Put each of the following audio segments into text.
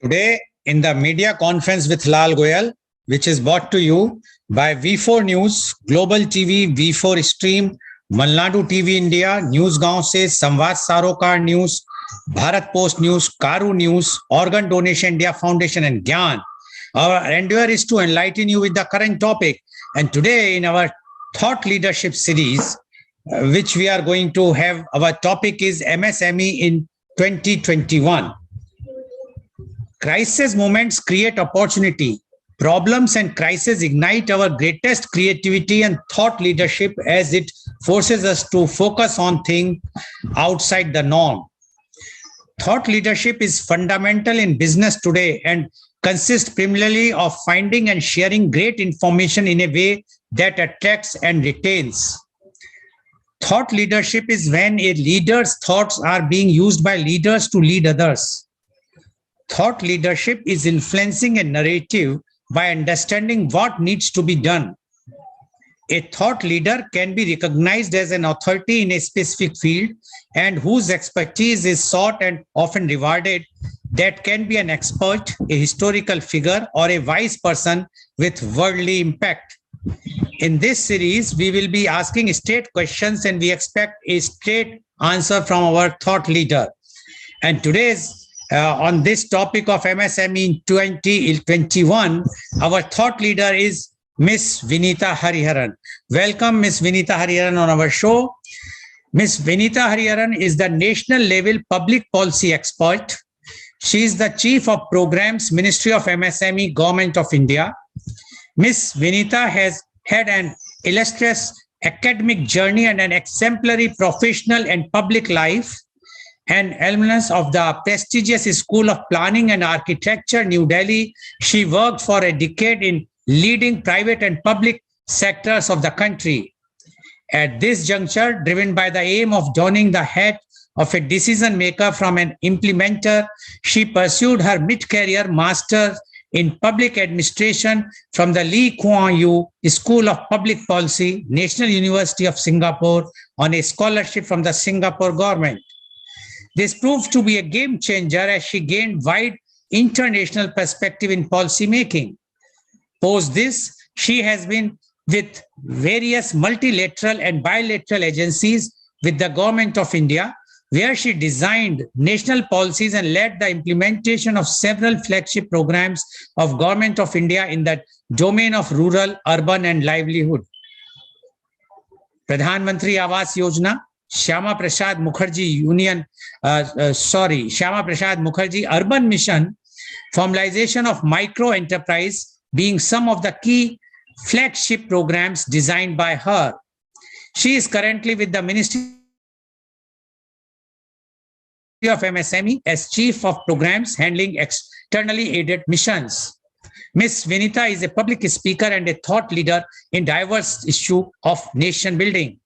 Today, in the media conference with Lal Goel, which is brought to you by V4 News, Global TV, V4 Stream, Malnadu TV India, Newsgaon se Samvad Sarokar News, Bharat Post News, Karu News, Organ Donation India Foundation, and Gyan. Our endeavor is to enlighten you with the current topic. And today, in our Thought Leadership series, which we are going to have, our topic is MSME in 2021. Crisis moments create opportunity. Problems and crises ignite our greatest creativity and thought leadership as it forces us to focus on things outside the norm. Thought leadership is fundamental in business today and consists primarily of finding and sharing great information in a way that attracts and retains. Thought leadership is when a leader's thoughts are being used by leaders to lead others. Thought leadership is influencing a narrative by understanding what needs to be done. A thought leader can be recognized as an authority in a specific field and whose expertise is sought and often rewarded. That can be an expert, a historical figure, or a wise person with worldly impact. In this series, we will be asking straight questions and we expect a straight answer from our thought leader. And today's on this topic of MSME in 2021, our thought leader is Ms. Vineeta Hariharan. Welcome, Ms. Vineeta Hariharan, on our show. Ms. Vineeta Hariharan is the national level public policy expert. She is the Chief of Programs, Ministry of MSME, Government of India. Ms. Vineeta has had an illustrious academic journey and an exemplary professional and public life. An alumnus of the prestigious School of Planning and Architecture, New Delhi, she worked for a decade in leading private and public sectors of the country. At this juncture, driven by the aim of donning the hat of a decision maker from an implementer, she pursued her mid-career master's in public administration from the Lee Kuan Yew School of Public Policy, National University of Singapore, on a scholarship from the Singapore government. This proved to be a game changer as she gained wide international perspective in policy making. Post this, she has been with various multilateral and bilateral agencies with the Government of India, where she designed national policies and led the implementation of several flagship programs of Government of India in the domain of rural, urban, and livelihood. Pradhan Mantri Awas Yojana, Shyama Prasad Mukherjee Shyama Prasad Mukherjee Urban Mission, formalization of micro enterprise being some of the key flagship programs designed by her. She is currently with the Ministry of MSME as Chief of Programs handling externally aided missions. Ms. Vineeta is a public speaker and a thought leader in diverse issues of nation building.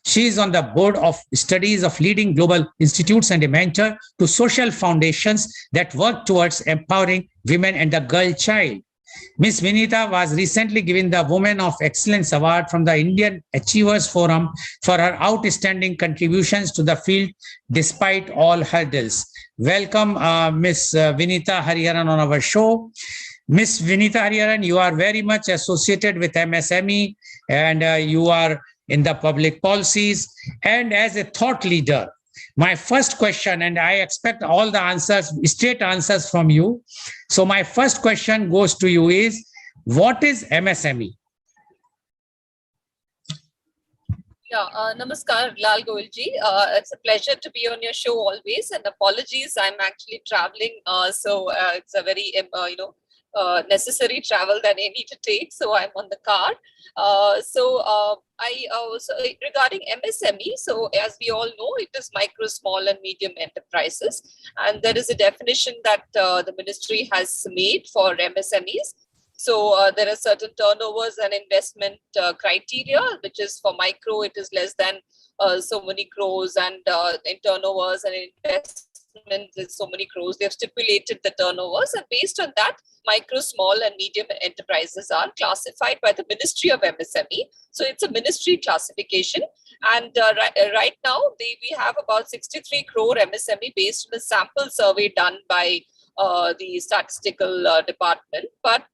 She is on the board of studies of leading global institutes and a mentor to social foundations that work towards empowering women and the girl child. Ms. Vineeta was recently given the Women of Excellence Award from the Indian Achievers Forum for her outstanding contributions to the field despite all hurdles. Welcome, Ms. Vineeta Hariharan on our show. Ms. Vineeta Hariharan, you are very much associated with MSME and you are in the public policies and as a thought leader. My first question, and I expect all the answers, straight answers from you. So my first question goes to you is, what is MSME? Yeah, namaskar, Lal Goel ji. It's a pleasure to be on your show always, and apologies, I'm actually traveling, so it's a very, necessary travel that I need to take. So I'm on the car. Regarding MSME, so as we all know, it is micro, small and medium enterprises. And there is a definition that the ministry has made for MSMEs. So there are certain turnovers and investment criteria, which is for micro, it is less than so many crores, and in turnovers and investment is so many crores. They have stipulated the turnovers, and based on that, micro, small and medium enterprises are classified by the Ministry of MSME. So it's a ministry classification. And right now, we have about 63 crore MSME based on a sample survey done by the statistical department, but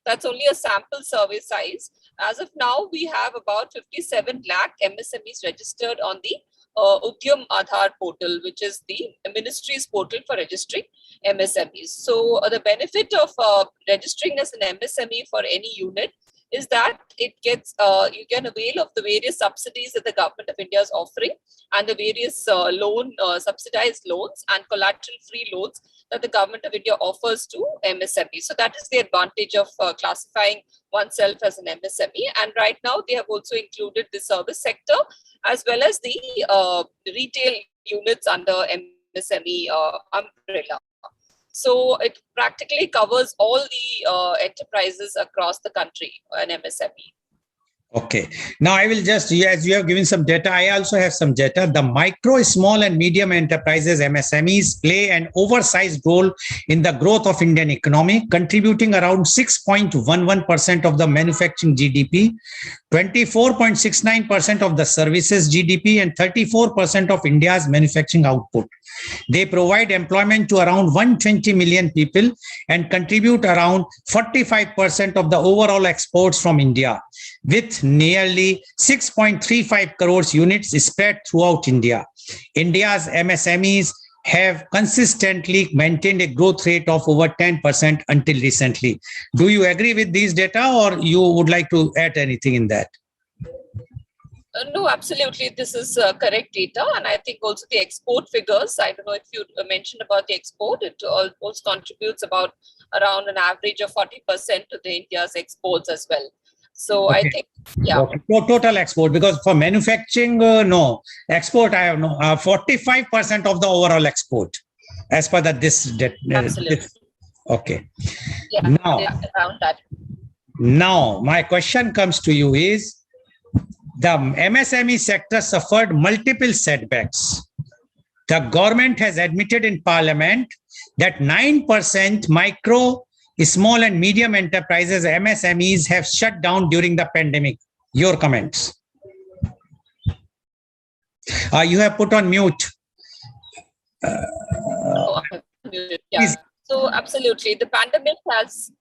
that's only a sample survey size. As of now, we have about 57 lakh MSMEs registered on the Udyam Aadhaar portal, which is the ministry's portal for registering MSMEs. So the benefit of registering as an MSME for any unit is that it gets you can avail of the various subsidies that the government of India is offering, and the various subsidized loans and collateral-free loans that the government of India offers to MSME. So that is the advantage of classifying oneself as an MSME. And right now, they have also included the service sector as well as the retail units under MSME umbrella. So it practically covers all the enterprises across the country, an MSME. Okay. Now I will just, as you have given some data, I also have some data. The micro, small and medium enterprises, MSMEs, play an oversized role in the growth of Indian economy, contributing around 6.11% of the manufacturing GDP, 24.69% of the services GDP, and 34% of India's manufacturing output. They provide employment to around 120 million people and contribute around 45% of the overall exports from India, with nearly 6.35 crores units spread throughout India. India's MSMEs have consistently maintained a growth rate of over 10% until recently. Do you agree with these data, or you would like to add anything in that? No, absolutely. This is correct data. And I think also the export figures, I don't know if you mentioned about the export, it also contributes about around an average of 40% to the India's exports as well. So okay. I think, yeah. Okay. So total export, because for manufacturing, no. Export, I have no. 45% of the overall export, as per the this. Absolutely. Okay. Yeah, now, around that. Now, my question comes to you is, the MSME sector suffered multiple setbacks. The government has admitted in Parliament that 9% micro, small and medium enterprises, MSMEs, have shut down during the pandemic. Your comments. You have put on mute. Yeah. So absolutely, the pandemic has.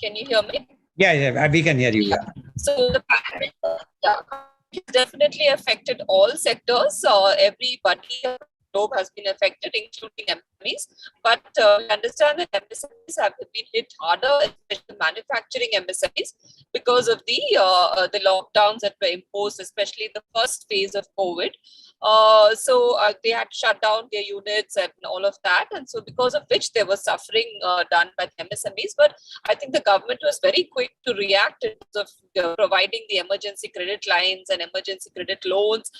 Can you hear me? Yeah, we can hear you. Yeah. So the pandemic, definitely affected all sectors. Everybody globe has been affected, including MSMEs. But we understand that MSMEs have been hit harder, especially manufacturing MSMEs, because of the lockdowns that were imposed, especially in the first phase of COVID. So they had shut down their units and all of that. And so because of which there was suffering done by the MSMEs. But I think the government was very quick to react in terms of providing the emergency credit lines and emergency credit loans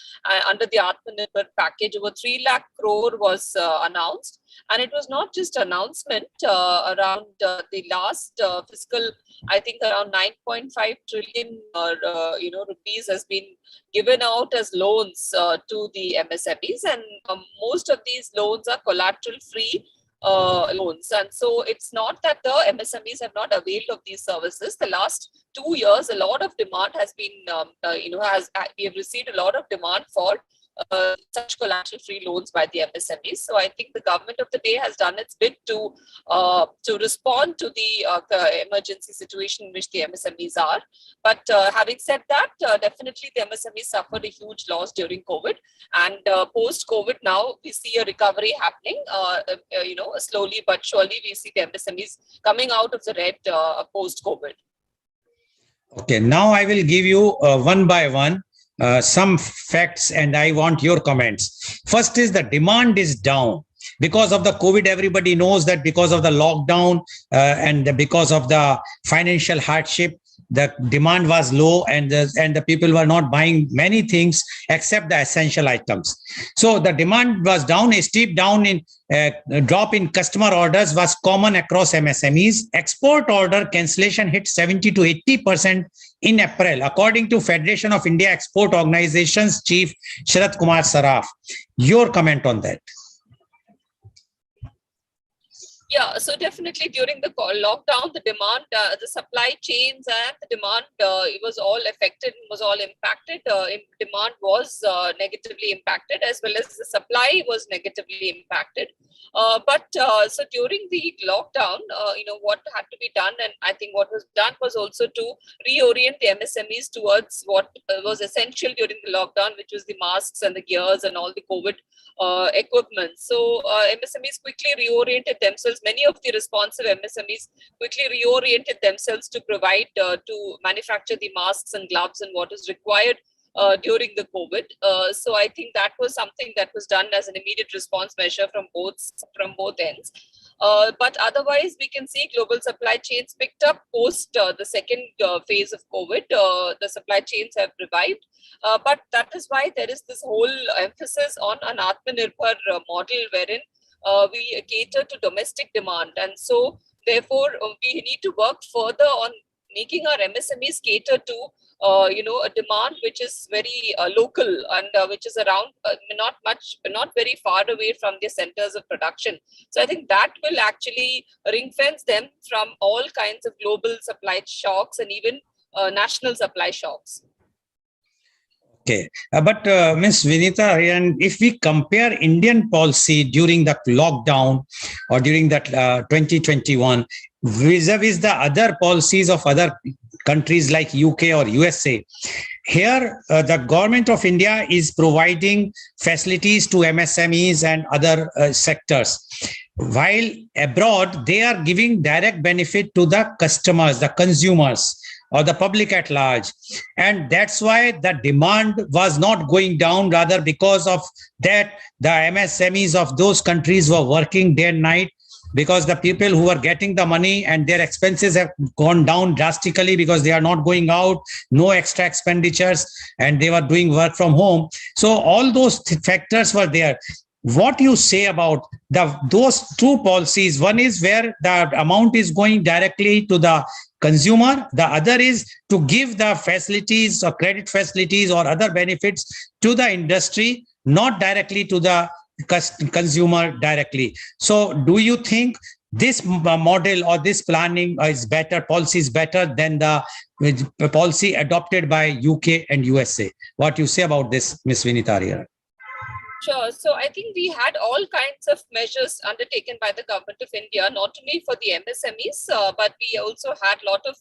under the Atmanirbhar package. Over 3 lakh crore was announced. And it was not just announcement around the last fiscal, I think around 9.5 trillion rupees has been given out as loans to the MSMEs, and most of these loans are collateral free loans. And so it's not that the MSMEs have not availed of these services. The last 2 years, a lot of demand has been, we have received a lot of demand for such collateral-free loans by the MSMEs. So I think the government of the day has done its bit to respond to the emergency situation in which the MSMEs are. But having said that, definitely the MSMEs suffered a huge loss during COVID, and post-COVID now we see a recovery happening. Slowly but surely we see the MSMEs coming out of the red post-COVID. Okay, now I will give you one by one some facts, and I want your comments. First is the demand is down because of the COVID. Everybody knows that because of the lockdown and because of the financial hardship, the demand was low, and the people were not buying many things except the essential items. So the demand was down. A steep drop in customer orders was common across MSMEs. Export order cancellation hit 70 to 80% in April, according to Federation of India Export Organizations Chief Sharat Kumar Saraf. Your comment on that? Yeah, so definitely during the lockdown, the demand, the supply chains and the demand, it was all affected, was all impacted. Demand was negatively impacted, as well as the supply was negatively impacted. But so during the lockdown, what had to be done, and I think what was done was also to reorient the MSMEs towards what was essential during the lockdown, which was the masks and the gears and all the COVID equipment. So MSMEs quickly reoriented themselves. Many of the responsive MSMEs quickly reoriented themselves to provide, to manufacture the masks and gloves and what is required during the COVID. So I think that was something that was done as an immediate response measure from both ends. But otherwise, we can see global supply chains picked up post the second phase of COVID. The supply chains have revived. But that is why there is this whole emphasis on an Atmanirbhar model wherein we cater to domestic demand. And so, therefore, we need to work further on making our MSMEs cater to a demand which is very local and which is around, not very far away from the centers of production. So I think that will actually ring fence them from all kinds of global supply shocks and even national supply shocks. Okay, but Ms. Vineeta Hariharan, if we compare Indian policy during the lockdown or during that 2021 vis-a-vis the other policies of other countries like UK or USA, here the government of India is providing facilities to MSMEs and other sectors, while abroad they are giving direct benefit to the customers, the consumers, or the public at large. And that's why the demand was not going down. Rather, because of that, the MSMEs of those countries were working day and night, because the people who are getting the money and their expenses have gone down drastically because they are not going out, no extra expenditures, and they were doing work from home. So all those factors were there. What you say about those two policies? One is where the amount is going directly to the consumer. The other is to give the facilities or credit facilities or other benefits to the industry, not directly to the consumer directly. So do you think this model or this planning is better, policy is better than the policy adopted by UK and USA? What you say about this, Ms. Vineeta Hariharan? Sure. So I think we had all kinds of measures undertaken by the government of India, not only for the MSMEs, but we also had a lot of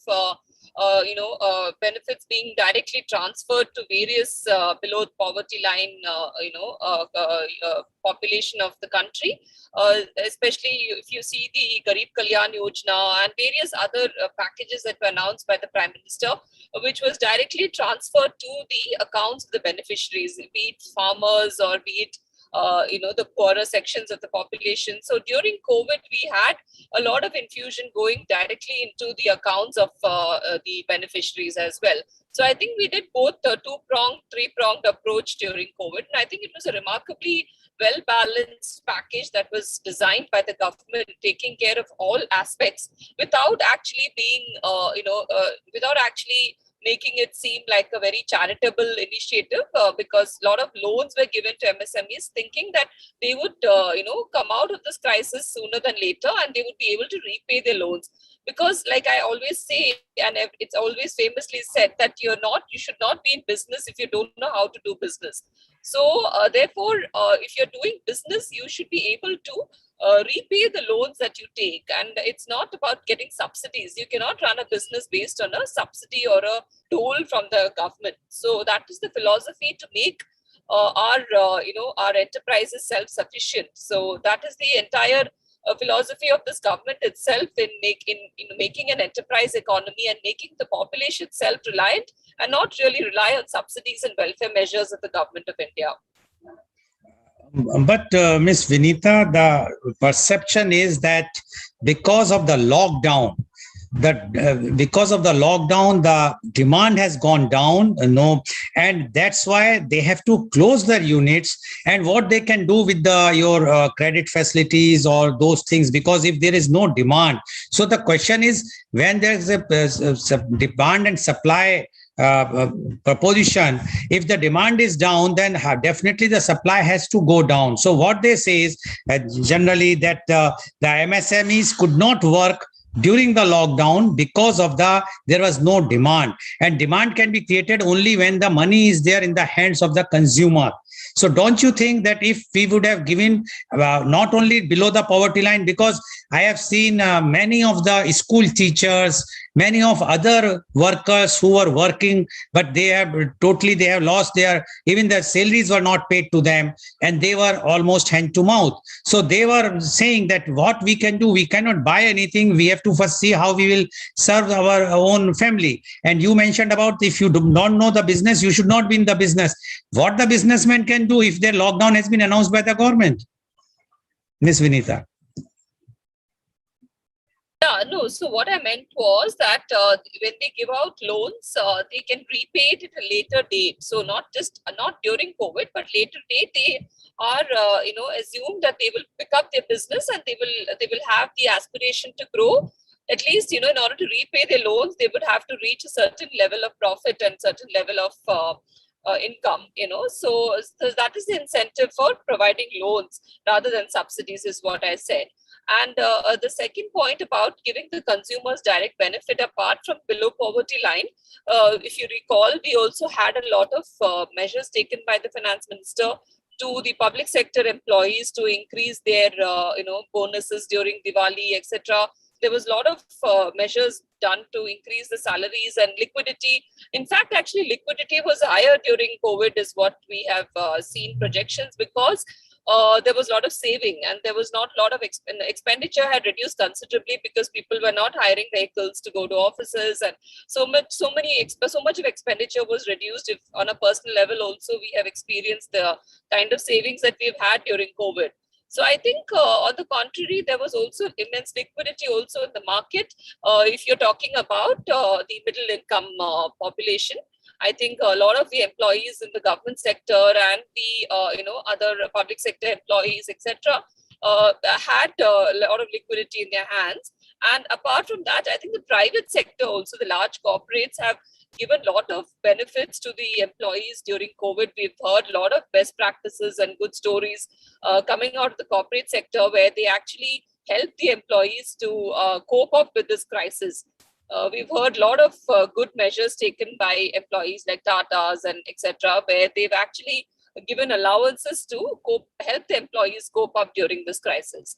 benefits being directly transferred to various below poverty line, population of the country. Especially if you see the Garib Kalyan Yojana and various other packages that were announced by the Prime Minister, which was directly transferred to the accounts of the beneficiaries, be it farmers or be it the poorer sections of the population. So during COVID, we had a lot of infusion going directly into the accounts of the beneficiaries as well. So I think we did both a two-pronged, three-pronged approach during COVID. And I think it was a remarkably well-balanced package that was designed by the government, taking care of all aspects without actually being, without actually making it seem like a very charitable initiative, because a lot of loans were given to MSMEs thinking that they would, come out of this crisis sooner than later and they would be able to repay their loans. Because like I always say, and it's always famously said that you should not be in business if you don't know how to do business. So therefore, if you're doing business, you should be able to repay the loans that you take. And it's not about getting subsidies. You cannot run a business based on a subsidy or a toll from the government. So that is the philosophy to make our enterprises self-sufficient. So that is the entire philosophy of this government itself in making an enterprise economy and making the population self-reliant and not really rely on subsidies and welfare measures of the government of India. But Ms. Vineeta, the perception is that because of the lockdown, the demand has gone down, and that's why they have to close their units. And what they can do with your credit facilities or those things, because if there is no demand, so the question is, when there is a demand and supply proposition, if the demand is down, then definitely the supply has to go down. So what they say is generally that the MSMEs could not work during the lockdown because of there was no demand, and demand can be created only when the money is there in the hands of the consumer. So don't you think that if we would have given not only below the poverty line, because I have seen many of the school teachers, many of other workers who were working, but they have lost even their salaries were not paid to them, and they were almost hand to mouth. So they were saying that what we can do, we cannot buy anything. We have to first see how we will serve our own family. And you mentioned about if you do not know the business, you should not be in the business. What the businessman can do if their lockdown has been announced by the government? Miss Vineeta. Yeah, no. So what I meant was that when they give out loans, they can repay it at a later date. So not during COVID, but later date they are assumed that they will pick up their business and they will have the aspiration to grow. At least in order to repay their loans, they would have to reach a certain level of profit and certain level of income. So that is the incentive for providing loans rather than subsidies, is what I said. And the second point about giving the consumers direct benefit apart from below poverty line, if you recall, we also had a lot of measures taken by the finance minister to the public sector employees to increase their bonuses during Diwali, etc. There was a lot of measures done to increase the salaries and liquidity. In fact, actually, liquidity was higher during COVID, is what we have seen projections, because there was a lot of saving and there was not a lot of expenditure had reduced considerably because people were not hiring vehicles to go to offices, and so much of expenditure was reduced. If on a personal level also we have experienced the kind of savings that we've had during COVID. So I think on the contrary, there was also immense liquidity also in the market. If you're talking about the middle income population, I think a lot of the employees in the government sector and the other public sector employees, etc., had a lot of liquidity in their hands. And apart from that, I think the private sector also, the large corporates, have given a lot of benefits to the employees during COVID. We've heard a lot of best practices and good stories coming out of the corporate sector, where they actually help the employees to cope up with this crisis. We've heard a lot of good measures taken by employees like Tata's and etc., where they've actually given allowances to help the employees cope up during this crisis.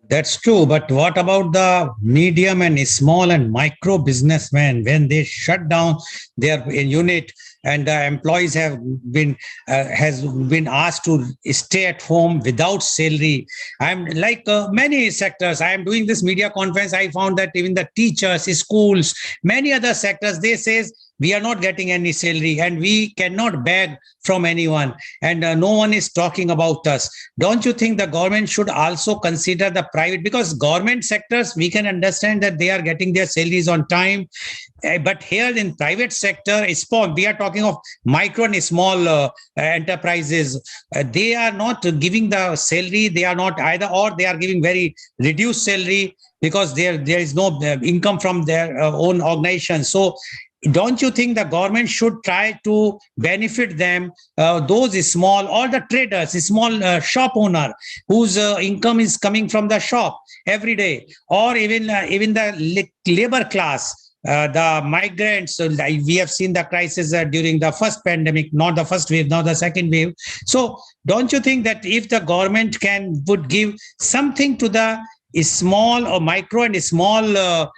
That's true, but what about the medium and small and micro businessmen when they shut down their unit and the employees have been asked to stay at home without salary? I'm like many sectors. I am doing this media conference. I found that even the teachers, schools, many other sectors, they says we are not getting any salary and we cannot beg from anyone, and no one is talking about us. Don't you think the government should also consider the private? Because government sectors, we can understand that they are getting their salaries on time, but here in private sector, we are talking of micro and small enterprises. They are not giving the salary. They are not either, or they are giving very reduced salary because there is no income from their own organization. So don't you think the government should try to benefit them, those small, or the traders, small shop owner whose income is coming from the shop every day, or even the labor class, the migrants? We have seen the crisis during the first pandemic, not the first wave, now the second wave. So don't you think that if the government would give something to the small or micro and small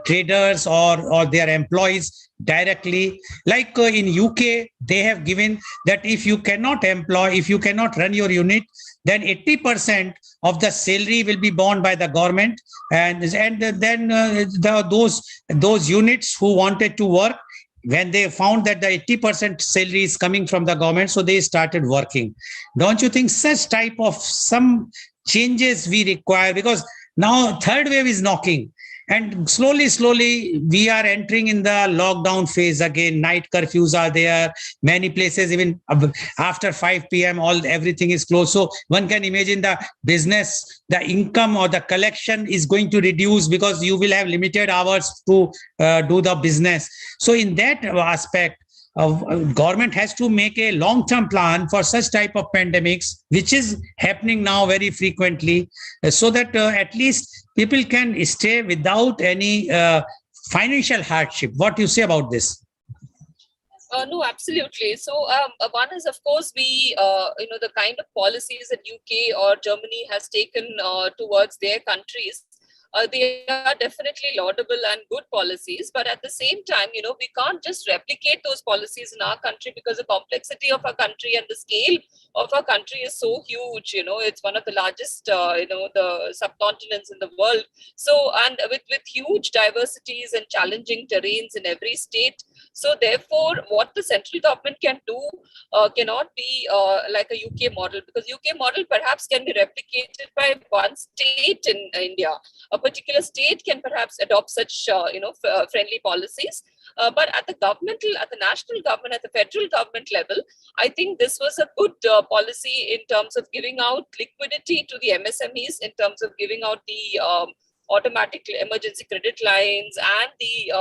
traders or their employees directly, like in UK, they have given that if you cannot run your unit, then 80% of the salary will be borne by the government, and then those units who wanted to work, when they found that the 80% salary is coming from the government, so they started working. Don't you think such type of some changes we require? Because now third wave is knocking, And slowly, we are entering in the lockdown phase again. Night curfews are there. Many places, even after 5 p.m., everything is closed. So one can imagine the business, the income or the collection is going to reduce because you will have limited hours to do the business. So in that aspect, government has to make a long-term plan for such type of pandemics, which is happening now very frequently, so that at least people can stay without any financial hardship. What do you say about this? No, absolutely. So one is, of course, the kind of policies that UK or Germany has taken towards their countries. They are definitely laudable and good policies, but at the same time, we can't just replicate those policies in our country because the complexity of our country and the scale of our country is so huge. It's one of the largest, the subcontinents in the world. So, and with huge diversities and challenging terrains in every state. So therefore, what the central government can do cannot be like a UK model, because UK model perhaps can be replicated by one state in India. A particular state can perhaps adopt such friendly policies. But at the national government, at the federal government level, I think this was a good policy in terms of giving out liquidity to the MSMEs, in terms of giving out the automatic emergency credit lines and the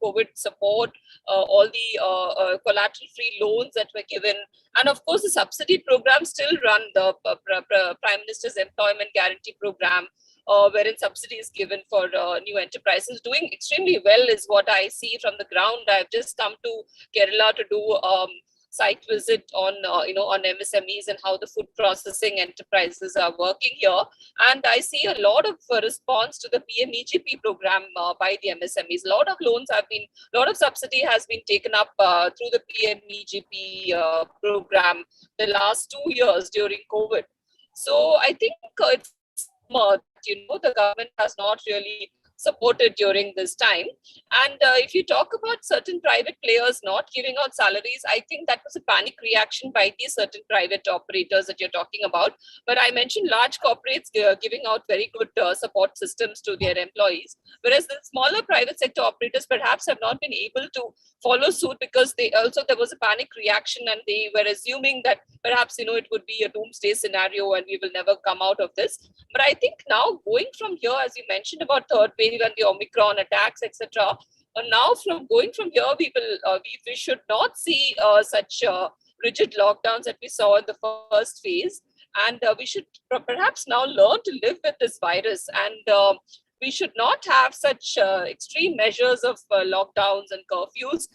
COVID support, all the collateral-free loans that were given, and of course the subsidy program still run, the Prime Minister's Employment Guarantee Program, wherein subsidy is given for new enterprises. Doing extremely well is what I see from the ground. I've just come to Kerala to do site visit on MSMEs and how the food processing enterprises are working here, and I see a lot of response to the PMEGP program by the MSMEs. A lot of subsidy has been taken up through the PMEGP program the last 2 years during COVID. So I think it's the government has not really supported during this time. And if you talk about certain private players not giving out salaries, I think that was a panic reaction by these certain private operators that you're talking about. But I mentioned large corporates giving out very good support systems to their employees, whereas the smaller private sector operators perhaps have not been able to follow suit, because there was a panic reaction and they were assuming that perhaps it would be a doomsday scenario and we will never come out of this. But I think now, going from here, as you mentioned about third wave and the Omicron attacks, etc., now going from here, we should not see such rigid lockdowns that we saw in the first phase, and we should perhaps now learn to live with this virus, and we should not have such extreme measures of lockdowns and curfews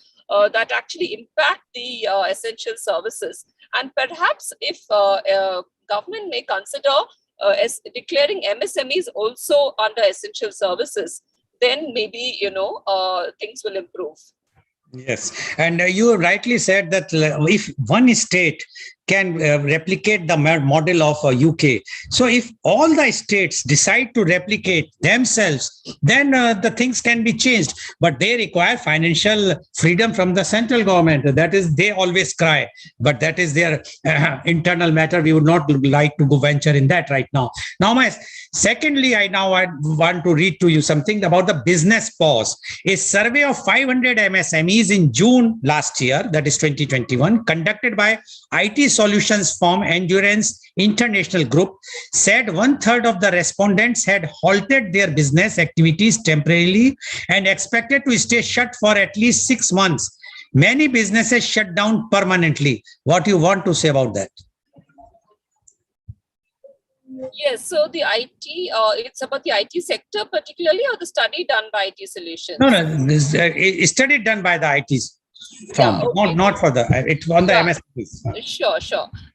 that actually impact the essential services. And perhaps if government may consider as declaring MSMEs also under essential services, then maybe things will improve. Yes, and you rightly said that if one state can replicate the model of UK, so if all the states decide to replicate themselves, then the things can be changed. But they require financial freedom from the central government. That is, they always cry, but that is their internal matter. We would not like to go venture in that right now. Secondly, I want to read to you something about the business pause. A survey of 500 MSMEs in June last year, that is 2021, conducted by IT solutions firm Endurance International Group, said 1/3 of the respondents had halted their business activities temporarily and expected to stay shut for at least 6 months. Many businesses shut down permanently. What do you want to say about that? Yes, so the IT, it's about the IT sector particularly, or the study done by IT solutions? No, this a study done by the IT firm, okay. not for the, it's on the MSPs. Sure.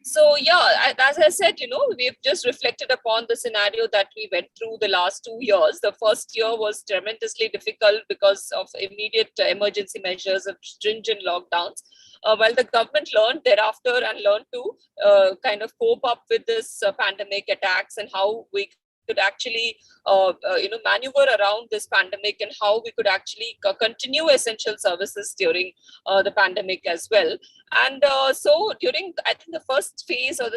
So as I said, we've just reflected upon the scenario that we went through the last 2 years. The first year was tremendously difficult because of immediate emergency measures of stringent lockdowns. While the government learned thereafter and learned to kind of cope up with this pandemic attacks, and how we could actually maneuver around this pandemic, and how we could actually continue essential services during the pandemic as well. And so during, I think, the first phase, or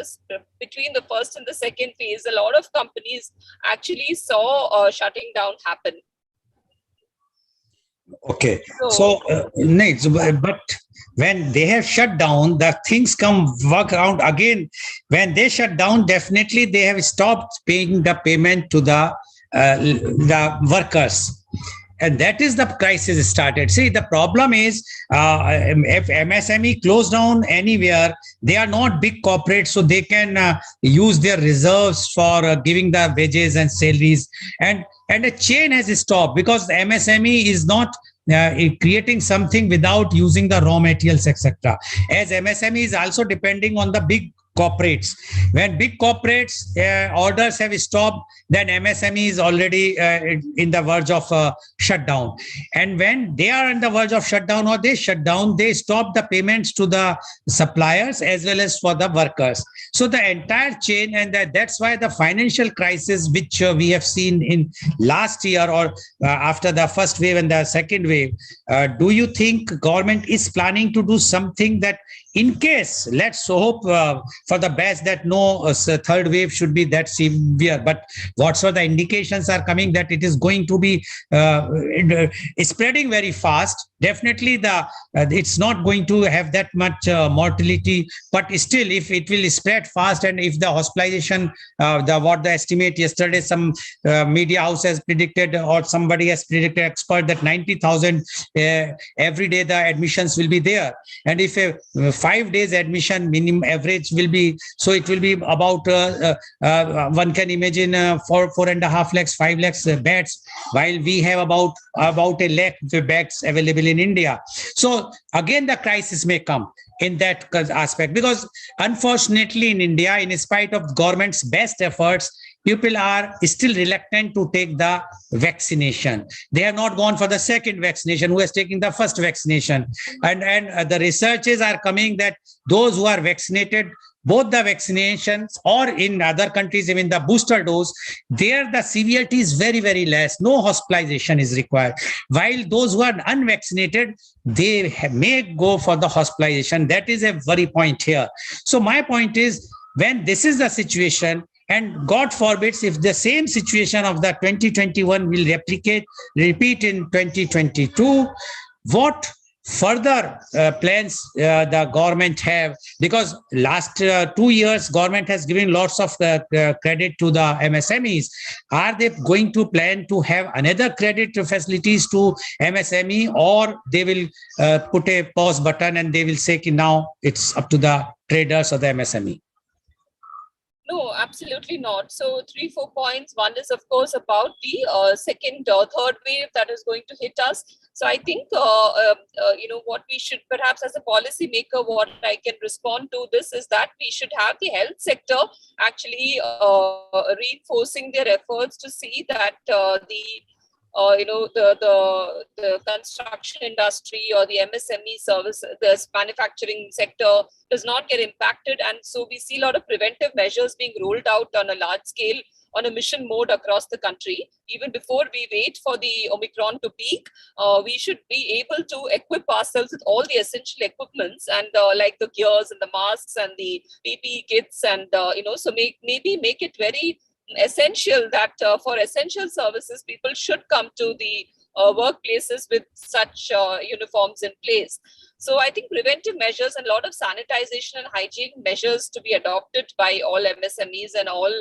between the first and the second phase, a lot of companies actually saw shutting down happen. Okay. So So, next, but when they have shut down, the things come work around again. When they shut down, definitely they have stopped paying the payment to the workers. And that is the crisis started. See, the problem is if MSME close down anywhere, they are not big corporates, so they can use their reserves for giving the wages and salaries. And a chain has stopped because the MSME is not creating something without using the raw materials, etc. As MSME is also depending on the big corporates. When big corporates orders have stopped, then MSME is already in the verge of shutdown. And when they are on the verge of shutdown or they shut down, they stop the payments to the suppliers as well as for the workers. So the entire chain, and that's why the financial crisis, which we have seen in last year or after the first wave and the second wave, do you think government is planning to do something that in case, let's hope for the best that no third wave should be that severe, but whatsoever the indications are coming that it is going to be spreading very fast, definitely it's not going to have that much mortality, but still if it will spread fast and if the hospitalization, what the estimate yesterday some media house has predicted or somebody has predicted, expert, that 90,000 every day the admissions will be there, and if a 5 days admission minimum average will be, so it will be about one can imagine 4.5 lakhs 5 lakhs beds, while we have about a lakh beds available in India. So again the crisis may come in that aspect, because unfortunately in India, in spite of government's best efforts, people are still reluctant to take the vaccination. They have not gone for the second vaccination, who has taken the first vaccination. And the researches are coming that those who are vaccinated, both the vaccinations or in other countries, even the booster dose, there the severity is very, very less. No hospitalization is required. While those who are unvaccinated, they may go for the hospitalization. That is a very point here. So my point is, when this is the situation, and God forbids if the same situation of the 2021 will repeat in 2022, what further plans the government have? Because last 2 years government has given lots of credit to the MSMEs. Are they going to plan to have another credit facilities to MSME, or they will put a pause button and they will say now it's up to the traders or the MSME? No, absolutely not. So 3-4 points. One is, of course, about the second or third wave that is going to hit us. So I think, what we should perhaps as a policy maker, what I can respond to this is that we should have the health sector actually reinforcing their efforts to see that the construction industry or the MSME service, the manufacturing sector does not get impacted. And so we see a lot of preventive measures being rolled out on a large scale on a mission mode across the country. Even before we wait for the Omicron to peak, we should be able to equip ourselves with all the essential equipments and like the gears and the masks and the PPE kits, and so maybe make it very essential that for essential services, people should come to the workplaces with such uniforms in place. So I think preventive measures and a lot of sanitization and hygiene measures to be adopted by all MSMEs and all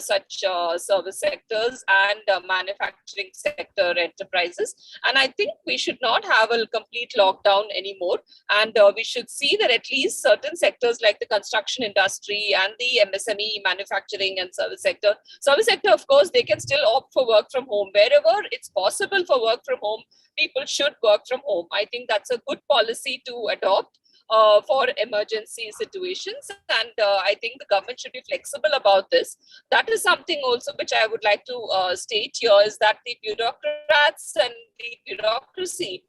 such service sectors and manufacturing sector enterprises. And I think we should not have a complete lockdown anymore. And we should see that at least certain sectors like the construction industry and the MSME manufacturing and service sector, of course, they can still opt for work from home. Wherever it's possible for work from home, people should work from home. I think that's a good policy to adopt for emergency situations. And I think the government should be flexible about this. That is something also which I would like to state here, is that the bureaucrats and the bureaucracy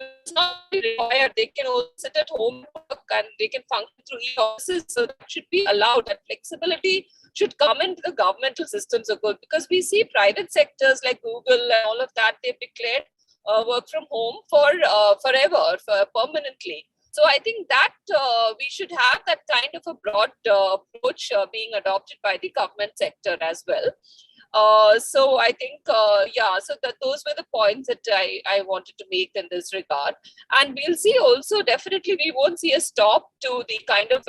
it's not required. They can also sit at home work and they can function through e-offices. So that should be allowed. That flexibility should come into the governmental systems of good, because we see private sectors like Google and all of that, they've declared work from home for forever, permanently. So I think that we should have that kind of a broad approach being adopted by the government sector as well. So I think, yeah, so those were the points that I wanted to make in this regard. And we'll see also, definitely, we won't see a stop to the kind of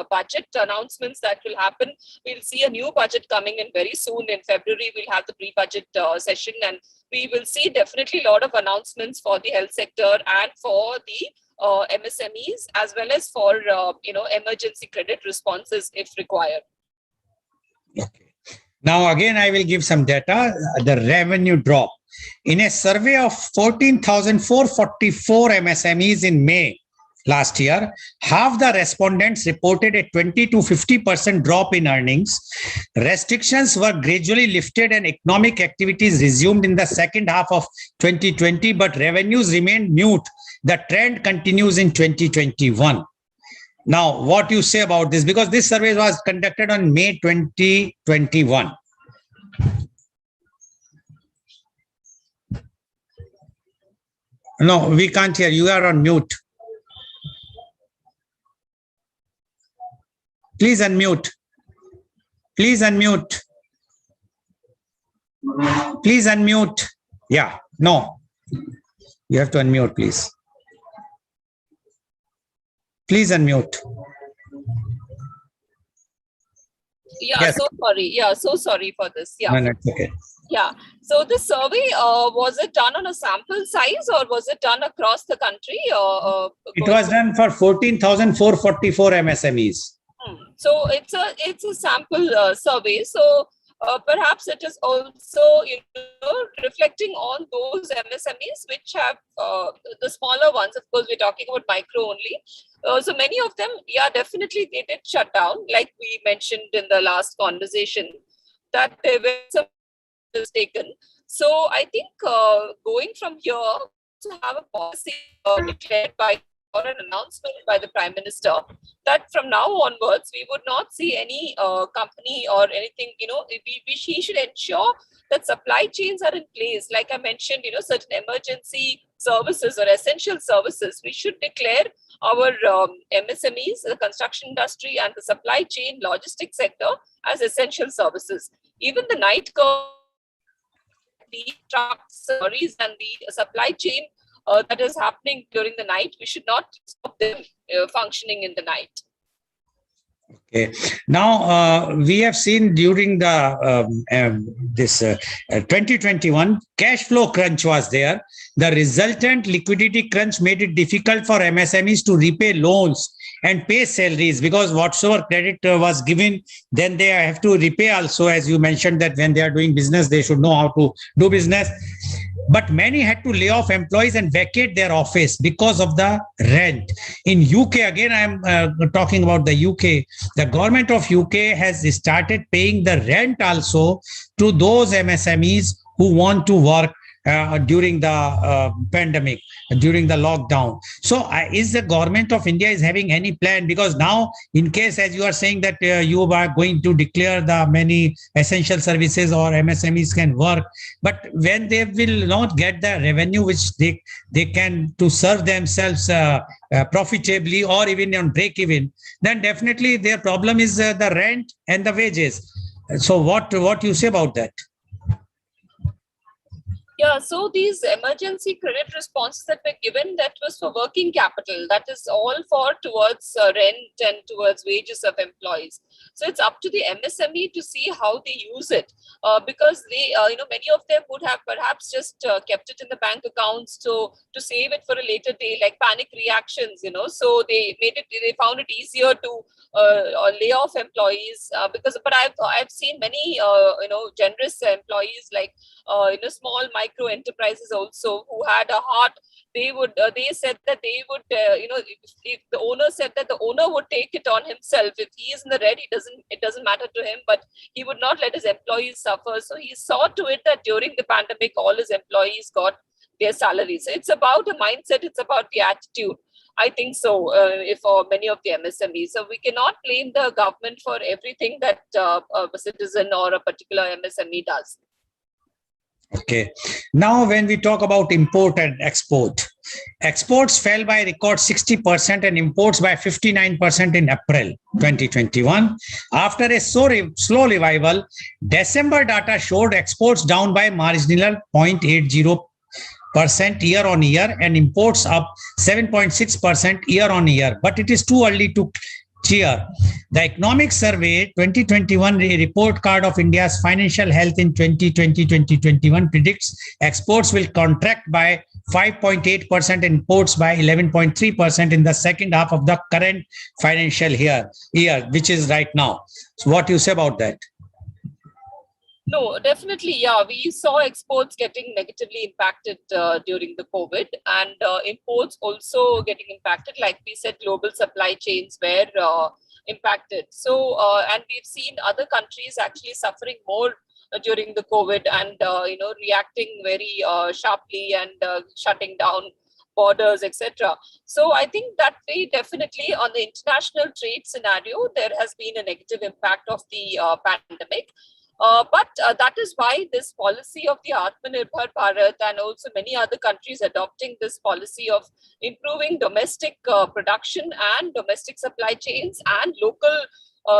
budget announcements that will happen. We'll see a new budget coming in very soon. In February, we'll have the pre-budget session, and we will see definitely a lot of announcements for the health sector and for the MSMEs, as well as for, emergency credit responses if required. Okay. Now, again, I will give some data. The revenue drop. In a survey of 14,444 MSMEs in May last year, half the respondents reported a 20 to 50% drop in earnings. Restrictions were gradually lifted and economic activities resumed in the second half of 2020, but revenues remained mute. The trend continues in 2021. Now, what you say about this? Because this survey was conducted on May 2021. No, we can't hear. You are on mute. Please unmute. Please unmute. Please unmute. Yeah, no. You have to unmute, please. Please unmute. Yeah, Yes. so sorry. Yeah, so sorry for this. Yeah. No, it's okay. Yeah. So the survey, was it done on a sample size, or was it done across the country? It was done for 14,444 MSMEs. So it's a sample survey. So perhaps it is also reflecting on those MSMEs which have the smaller ones. Of course, we're talking about micro only. So many of them, yeah, definitely they did shut down, like we mentioned in the last conversation, that there were some measures taken. So I think going from here to have a policy declared by, or an announcement by the Prime Minister, that from now onwards we would not see any company or anything. He should ensure that supply chains are in place. Like I mentioned, certain emergency services or essential services, we should declare our MSMEs, the construction industry, and the supply chain logistics sector as essential services. Even the night the trucks, lorries, and the supply chain that is happening during the night, we should not stop them functioning in the night. Okay. Now, we have seen during the this 2021, cash flow crunch was there. The resultant liquidity crunch made it difficult for MSMEs to repay loans and pay salaries, because whatsoever credit was given, then they have to repay also. As you mentioned, that when they are doing business, they should know how to do business. But many had to lay off employees and vacate their office because of the rent. In UK, again, I'm talking about the UK. The government of UK has started paying the rent also to those MSMEs who want to work during the pandemic, during the lockdown. So is the government of India is having any plan? Because now, in case, as you are saying that you are going to declare the many essential services or MSMEs can work, but when they will not get the revenue which they can to serve themselves profitably or even on break even, then definitely their problem is the rent and the wages. So what you say about that? Yeah, so these emergency credit responses that were given, that was for working capital. That is all for towards rent and towards wages of employees. So it's up to the MSME to see how they use it, because they, many of them would have perhaps just kept it in the bank accounts to save it for a later day, like panic reactions. So they found it easier to lay off employees but I've seen many generous employees, like small micro enterprises also, who had a heart. They said that they would if the owner said that the owner would take it on himself. If he is in the red, it doesn't matter to him, but he would not let his employees suffer. So he saw to it that during the pandemic all his employees got their salaries. So it's about a mindset, it's about the attitude, I think so, for many of the MSMEs. So we cannot blame the government for everything that a citizen or a particular MSME does. Okay. Now, when we talk about import and export, exports fell by a record 60% and imports by 59% in April 2021. After a slow revival, December data showed exports down by marginal 0.80% year on year and imports up 7.6% year on year. But it is too early to cheer. The Economic Survey 2021 report card of India's financial health in 2020-2021 predicts exports will contract by 5.8%, imports by 11.3% in the second half of the current financial year, which is right now. So what do you say about that? No, definitely. Yeah, we saw exports getting negatively impacted during the COVID, and imports also getting impacted. Like we said, global supply chains were impacted. So, and we've seen other countries actually suffering more during the COVID and, reacting very sharply and shutting down borders, etc. So I think that way, definitely on the international trade scenario, there has been a negative impact of the pandemic. But that is why this policy of the Atmanirbhar Bharat and also many other countries adopting this policy of improving domestic production and domestic supply chains and local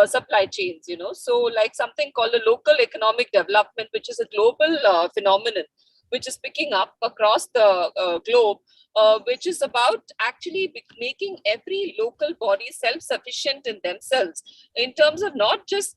supply chains, So like something called a local economic development, which is a global phenomenon, which is picking up across the globe, which is about actually making every local body self-sufficient in themselves in terms of not just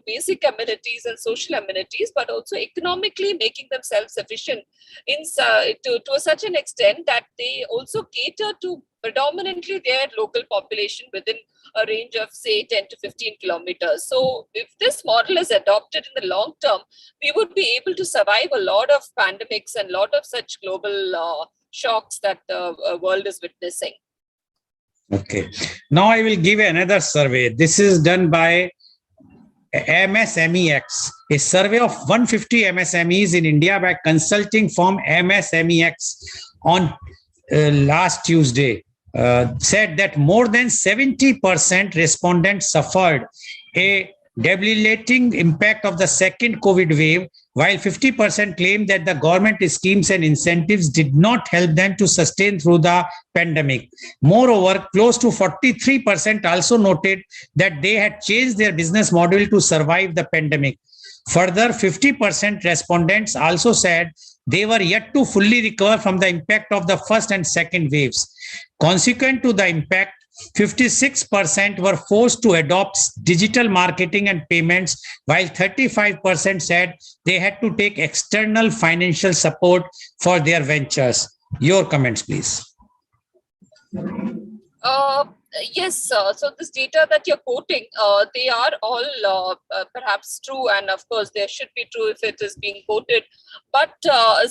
basic amenities and social amenities, but also economically making them self-sufficient to such an extent that they also cater to predominantly their local population within a range of say 10 to 15 kilometers. So if this model is adopted in the long term, we would be able to survive a lot of pandemics and a lot of such global shocks that the world is witnessing. Okay. Now I will give another survey. This is done by MSMEX, a survey of 150 MSMEs in India by consulting firm MSMEX on last Tuesday. Said that more than 70% respondents suffered a debilitating impact of the second COVID wave, while 50% claimed that the government schemes and incentives did not help them to sustain through the pandemic. Moreover, close to 43% also noted that they had changed their business model to survive the pandemic. Further, 50% respondents also said they were yet to fully recover from the impact of the first and second waves. Consequent to the impact, 56% were forced to adopt digital marketing and payments, while 35% said they had to take external financial support for their ventures. Your comments, please. Yes, so this data that you're quoting, they are all perhaps true, and of course they should be true if it is being quoted. But the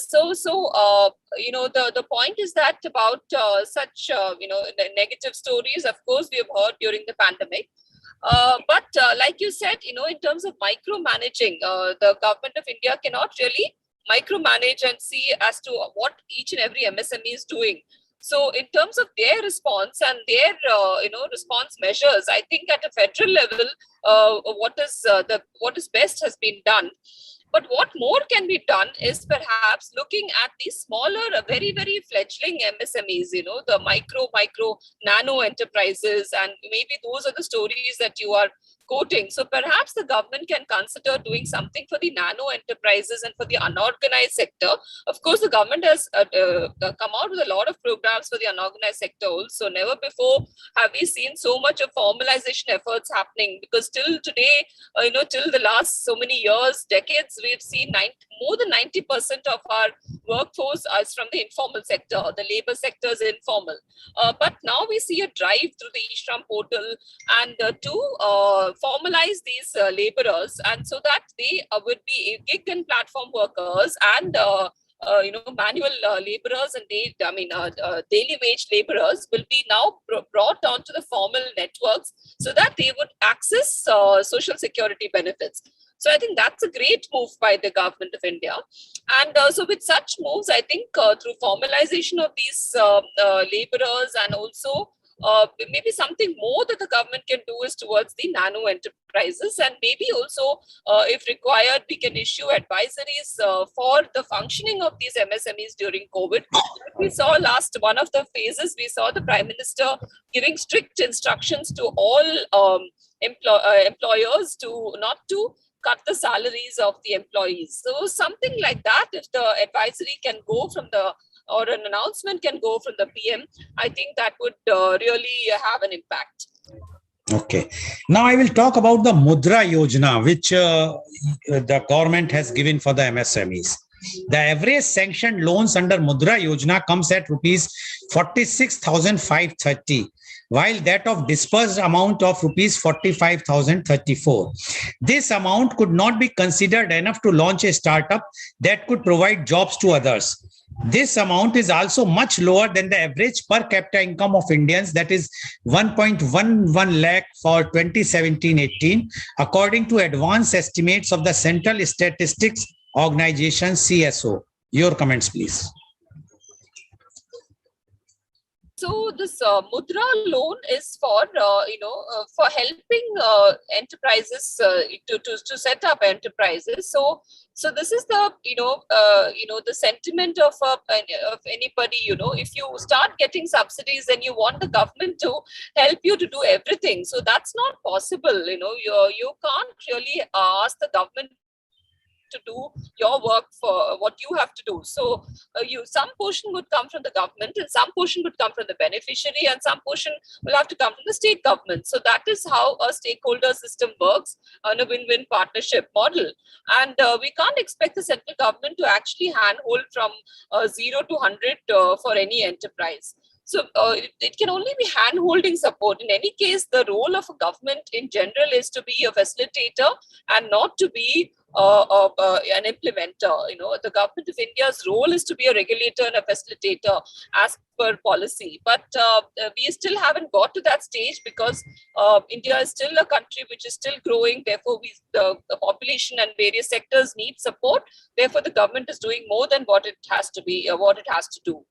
point is that about such the negative stories, of course, we have heard during the pandemic. But like you said, in terms of micromanaging, the government of India cannot really micromanage and see as to what each and every MSME is doing. So in terms of their response and their response measures, I think at a federal level, what is best has been done. But what more can be done is perhaps looking at the smaller, very, very fledgling MSMEs, the micro, nano enterprises, and maybe those are the stories that you are quoting. So perhaps the government can consider doing something for the nano enterprises and for the unorganized sector. Of course, the government has come out with a lot of programs for the unorganized sector also. Never before have we seen so much of formalization efforts happening, because till today, till the last so many years, decades, we've seen more than 90% of our workforce is from the informal sector. The labor sector is informal. But now we see a drive through the e-Shram portal and to formalize these laborers, and so that they would be gig and platform workers and manual laborers and daily wage laborers will be now brought onto the formal networks so that they would access social security benefits. So I think that's a great move by the government of India. And so with such moves, I think through formalization of these laborers and also maybe something more that the government can do is towards the nano enterprises, and maybe also, if required, we can issue advisories for the functioning of these MSMEs during COVID. We saw last one of the phases, we saw the Prime Minister giving strict instructions to all employers to not to cut the salaries of the employees. So something like that, if the advisory can go from the, or an announcement can go from the PM, I think that would really have an impact. Okay. Now I will talk about the Mudra Yojana, which the government has given for the MSMEs. The average sanctioned loans under Mudra Yojana comes at rupees 46,530, while that of disbursed amount of rupees 45,034. This amount could not be considered enough to launch a startup that could provide jobs to others. This amount is also much lower than the average per capita income of Indians, that is 1.11 lakh for 2017-18, according to advanced estimates of the Central Statistics Organization, CSO. Your comments, please. So this Mudra loan is for for helping enterprises to set up enterprises. So this is the the sentiment of anybody. If you start getting subsidies, then you want the government to help you to do everything. So that's not possible. You can't really ask the government to do your work for what you have to do. So some portion would come from the government, and some portion would come from the beneficiary, and some portion will have to come from the state government. So that is how a stakeholder system works on a win-win partnership model. And we can't expect the central government to actually handhold from 0 to 100 for any enterprise. So it can only be hand-holding support. In any case, the role of a government in general is to be a facilitator and not to be an implementer. The government of India's role is to be a regulator and a facilitator as per policy. But we still haven't got to that stage because India is still a country which is still growing. Therefore, the population and various sectors need support. Therefore, the government is doing more than what it has to be, what it has to do.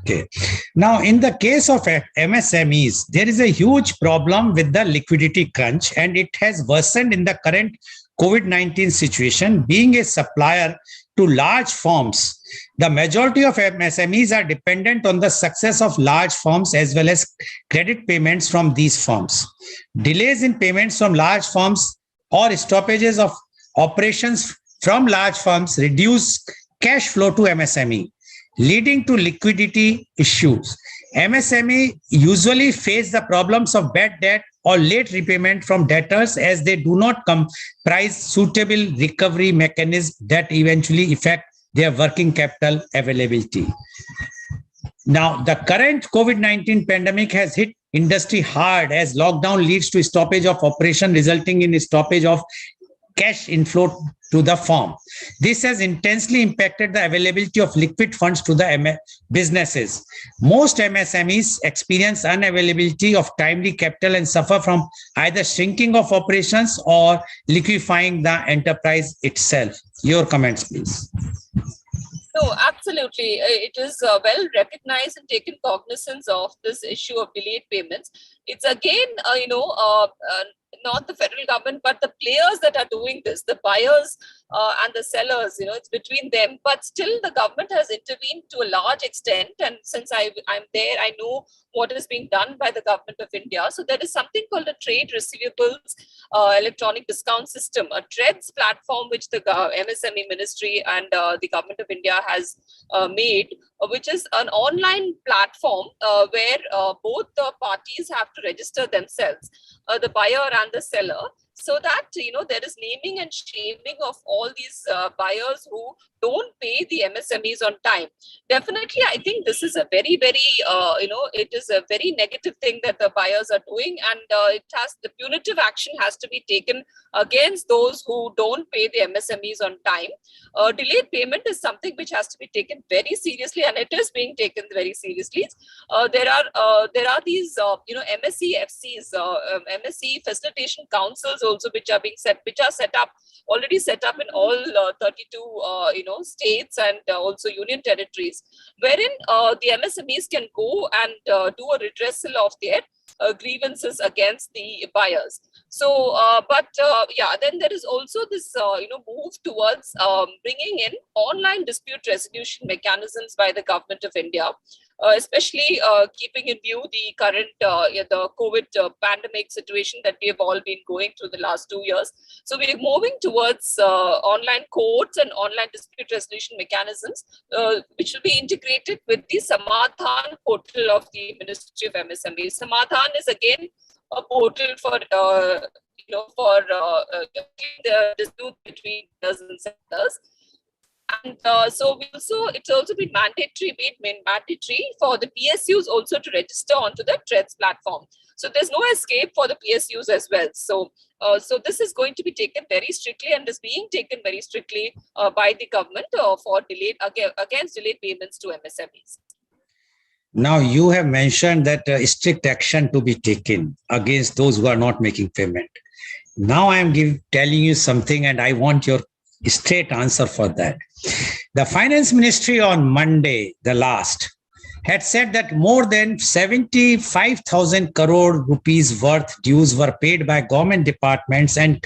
Okay. Now, in the case of MSMEs, there is a huge problem with the liquidity crunch, and it has worsened in the current COVID-19 situation. Being a supplier to large firms, the majority of MSMEs are dependent on the success of large firms as well as credit payments from these firms. Delays in payments from large firms or stoppages of operations from large firms reduce cash flow to MSME, leading to liquidity issues. MSME usually face the problems of bad debt or late repayment from debtors, as they do not comprise suitable recovery mechanisms that eventually affect their working capital availability. Now, the current COVID-19 pandemic has hit industry hard, as lockdown leads to stoppage of operation, resulting in stoppage of cash inflow to the firm. This has intensely impacted the availability of liquid funds to the businesses. Most MSMEs experience unavailability of timely capital and suffer from either shrinking of operations or liquefying the enterprise itself. Your comments, please. No, absolutely. It is well recognized and taken cognizance of this issue of delayed payments. It's again, not the federal government, but the players that are doing this, the buyers and the sellers, it's between them. But still, the government has intervened to a large extent. And since I'm there, I know what is being done by the government of India. So there is something called a trade receivables electronic discount system, a TREDS platform, which the MSME ministry and the government of India has made, which is an online platform where both the parties have to register themselves, the buyer and the seller, so that there is naming and shaming of all these buyers who don't pay the MSMEs on time. Definitely, I think this is a very, very it is a very negative thing that the buyers are doing, and the punitive action has to be taken against those who don't pay the MSMEs on time. Delayed payment is something which has to be taken very seriously, and it is being taken very seriously. There are these MSE FCs, MSE facilitation councils also, which are set up in all 32 states and also union territories, wherein the MSMEs can go and do a redressal of their grievances against the buyers. So, then there is also this, move towards bringing in online dispute resolution mechanisms by the government of India, especially keeping in view the current the COVID pandemic situation that we have all been going through the last 2 years. So we're moving towards online courts and online dispute resolution mechanisms, which will be integrated with the Samadhan portal of the Ministry of MSME. Samadhan is again a portal for the dispute between buyers and sellers. And it's also been made mandatory for the PSUs also to register onto the TREDS platform. So there's no escape for the PSUs as well. So this is going to be taken very strictly and is being taken very strictly by the government for against delayed payments to MSMEs. Now, you have mentioned that strict action to be taken against those who are not making payment. Now I am telling you something, and I want your straight answer for that. The Finance Ministry on Monday, the last, had said that more than 75,000 crore rupees worth dues were paid by government departments and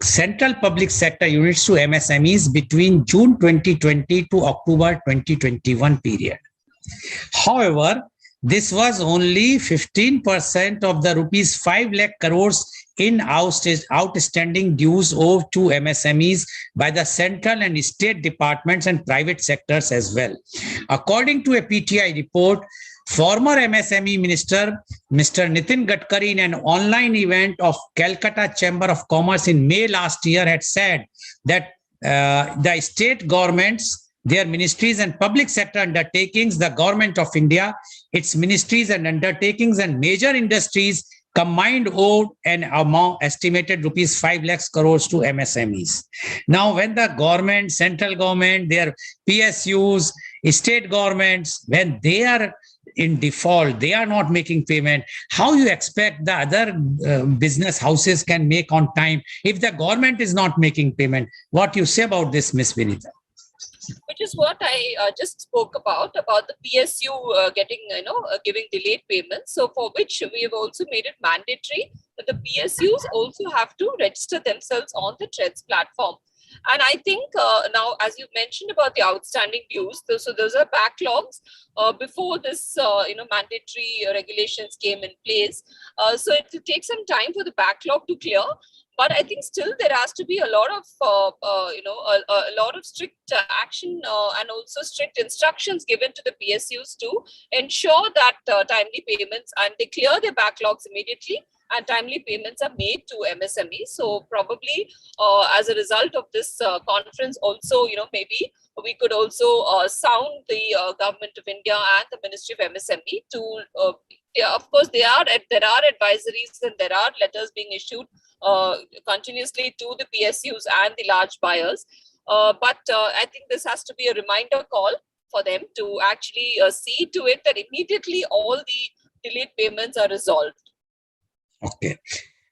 central public sector units to MSMEs between June 2020 to October 2021 period. However, this was only 15% of the rupees 5 lakh crores in outstanding dues owed to MSMEs by the central and state departments and private sectors as well. According to a PTI report, former MSME Minister Mr. Nitin Gadkari in an online event of Calcutta Chamber of Commerce in May last year had said that the state governments, their ministries and public sector undertakings, the government of India, its ministries and undertakings and major industries combined owed an amount estimated rupees 5 lakhs crores to MSMEs. Now, when the government, central government, their PSUs, state governments, when they are in default, they are not making payment, how you expect the other business houses can make on time if the government is not making payment? What you say about this, Ms. Vineeta? Which is what I just spoke about the PSU giving delayed payments. So for which we have also made it mandatory that the PSUs also have to register themselves on the TREDS platform. And I think now, as you mentioned about the outstanding dues, so those are backlogs before this, mandatory regulations came in place. So it will take some time for the backlog to clear. But I think still there has to be a lot of, a lot of strict action and also strict instructions given to the PSUs to ensure that timely payments and they clear their backlogs immediately and timely payments are made to MSMEs. So probably as a result of this conference also, maybe we could also sound the government of India and the Ministry of MSME to, of course, there are advisories and there are letters being issued continuously to the PSUs and the large buyers. But I think this has to be a reminder call for them to actually see to it that immediately all the delayed payments are resolved. Okay.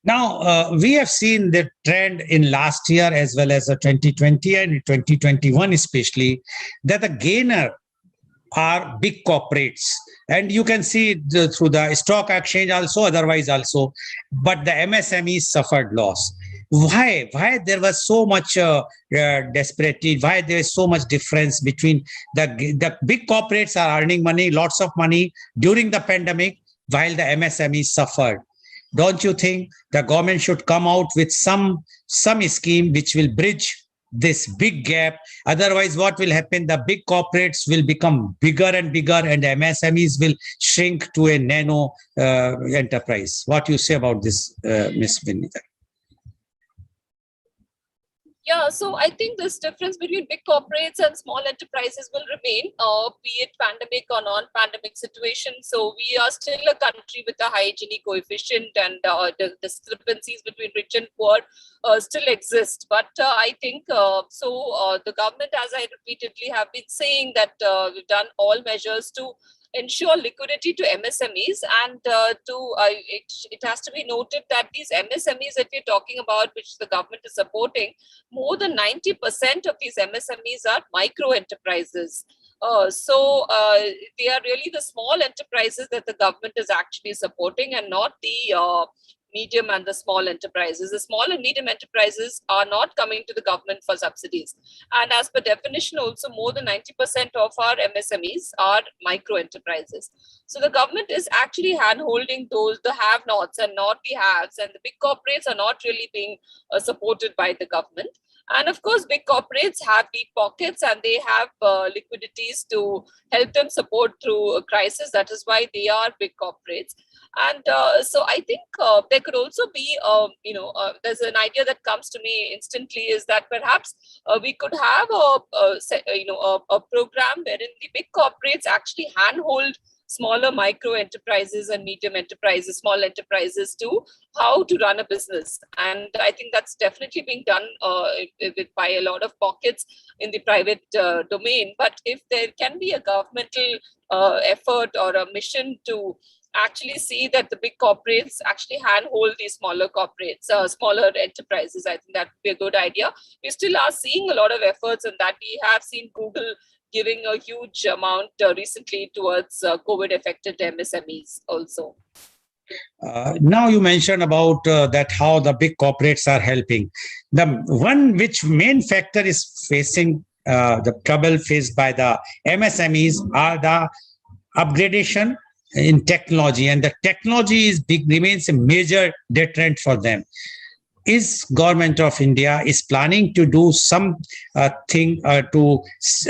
Now, we have seen the trend in last year as well as 2020 and 2021 especially, that the gainer are big corporates. And you can see through the stock exchange also, otherwise also, but the MSMEs suffered loss. Why there was so much disparity? Why there is so much difference between the big corporates are earning money, lots of money during the pandemic, while the MSMEs suffered? Don't you think the government should come out with some scheme which will bridge this big gap? Otherwise, what will happen? The big corporates will become bigger and bigger and MSMEs will shrink to a nano enterprise. What do you say about this, Ms. Vineeta? Yeah, so I think this difference between big corporates and small enterprises will remain, be it pandemic or non-pandemic situation. So we are still a country with a high Gini coefficient, and the discrepancies between rich and poor still exist. But I think the government, as I repeatedly have been saying, that we've done all measures to ensure liquidity to MSMEs, and it has to be noted that these MSMEs that we're talking about, which the government is supporting, more than 90% of these MSMEs are micro enterprises. They are really the small enterprises that the government is actually supporting, and not the medium and the small enterprises. The small and medium enterprises are not coming to the government for subsidies. And as per definition, also more than 90% of our MSMEs are micro enterprises. So the government is actually hand-holding those, the have-nots and not the haves, and the big corporates are not really being supported by the government. And of course, big corporates have deep pockets and they have liquidities to help them support through a crisis. That is why they are big corporates. And so I think there could also be, there's an idea that comes to me instantly, is that perhaps we could have a program wherein the big corporates actually handhold smaller micro enterprises and medium enterprises, small enterprises, to how to run a business. And I think that's definitely being done by a lot of pockets in the private domain. But if there can be a governmental effort or a mission to actually see that the big corporates actually handhold these smaller corporates, smaller enterprises, I think that would be a good idea. We still are seeing a lot of efforts in that. We have seen Google giving a huge amount recently towards COVID-affected MSMEs also. Now you mentioned about that how the big corporates are helping. The one which main factor is facing the trouble faced by the MSMEs are the upgradation in technology, and the technology remains a major deterrent for them. Is Government of India is planning to do some thing to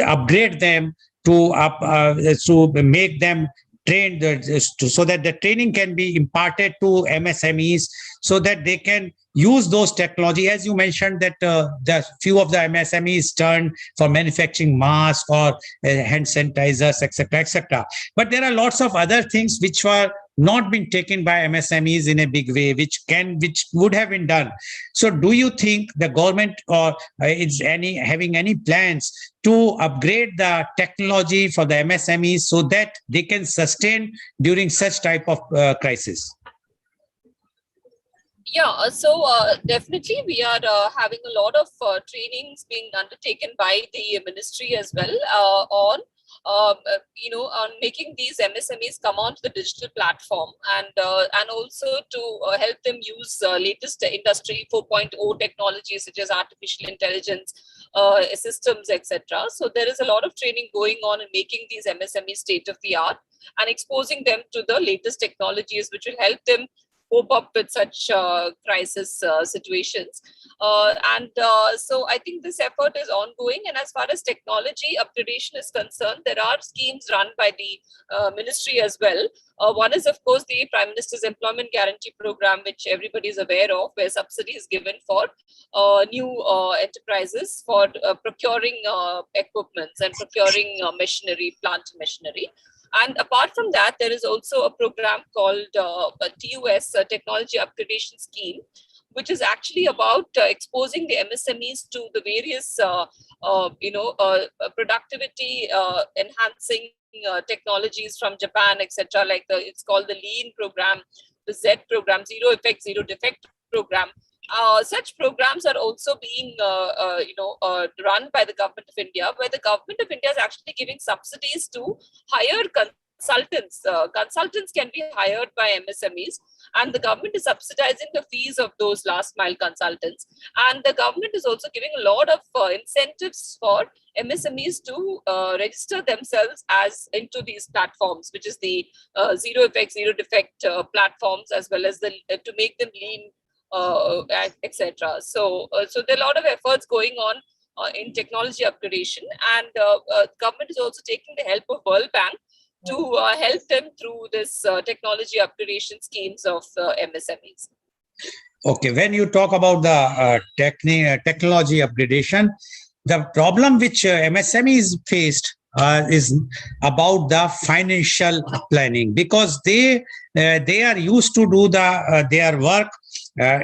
upgrade them, to make them trained, so that the training can be imparted to MSMEs, so that they can use those technology? As you mentioned that the few of the MSMEs turned for manufacturing masks or hand sanitizers, etc. But there are lots of other things which were not been taken by MSMEs in a big way, which would have been done. So do you think the government is having any plans to upgrade the technology for the MSMEs so that they can sustain during such type of crisis? Yeah, so definitely we are having a lot of trainings being undertaken by the ministry as well on making these MSMEs come onto the digital platform, and also to help them use latest industry 4.0 technologies such as artificial intelligence systems, etc. So there is a lot of training going on in making these MSMEs state of the art and exposing them to the latest technologies which will help them cope up with such crisis situations. So I think this effort is ongoing. And as far as technology upgradation is concerned, there are schemes run by the ministry as well. One is, of course, the Prime Minister's Employment Guarantee Program, which everybody is aware of, where subsidy is given for new enterprises for procuring equipments and procuring machinery, plant machinery. And apart from that, there is also a program called TUS, Technology Upgradation Scheme, which is actually about exposing the MSMEs to the various, productivity enhancing technologies from Japan, etc. Like it's called the Lean program, the Z program, Zero Effect, Zero Defect program. Such programs are also being, run by the Government of India, where the Government of India is actually giving subsidies to hire consultants. Consultants can be hired by MSMEs, and the government is subsidizing the fees of those last mile consultants. And the government is also giving a lot of incentives for MSMEs to register themselves as into these platforms, which is the Zero Effect, Zero Defect platforms, as well as to make them lean, etc. So there are a lot of efforts going on in technology upgradation, and government is also taking the help of World Bank to help them through this technology upgradation schemes of MSMEs. Okay, when you talk about the technology upgradation, the problem which MSMEs faced is about the financial planning, because they are used to do their work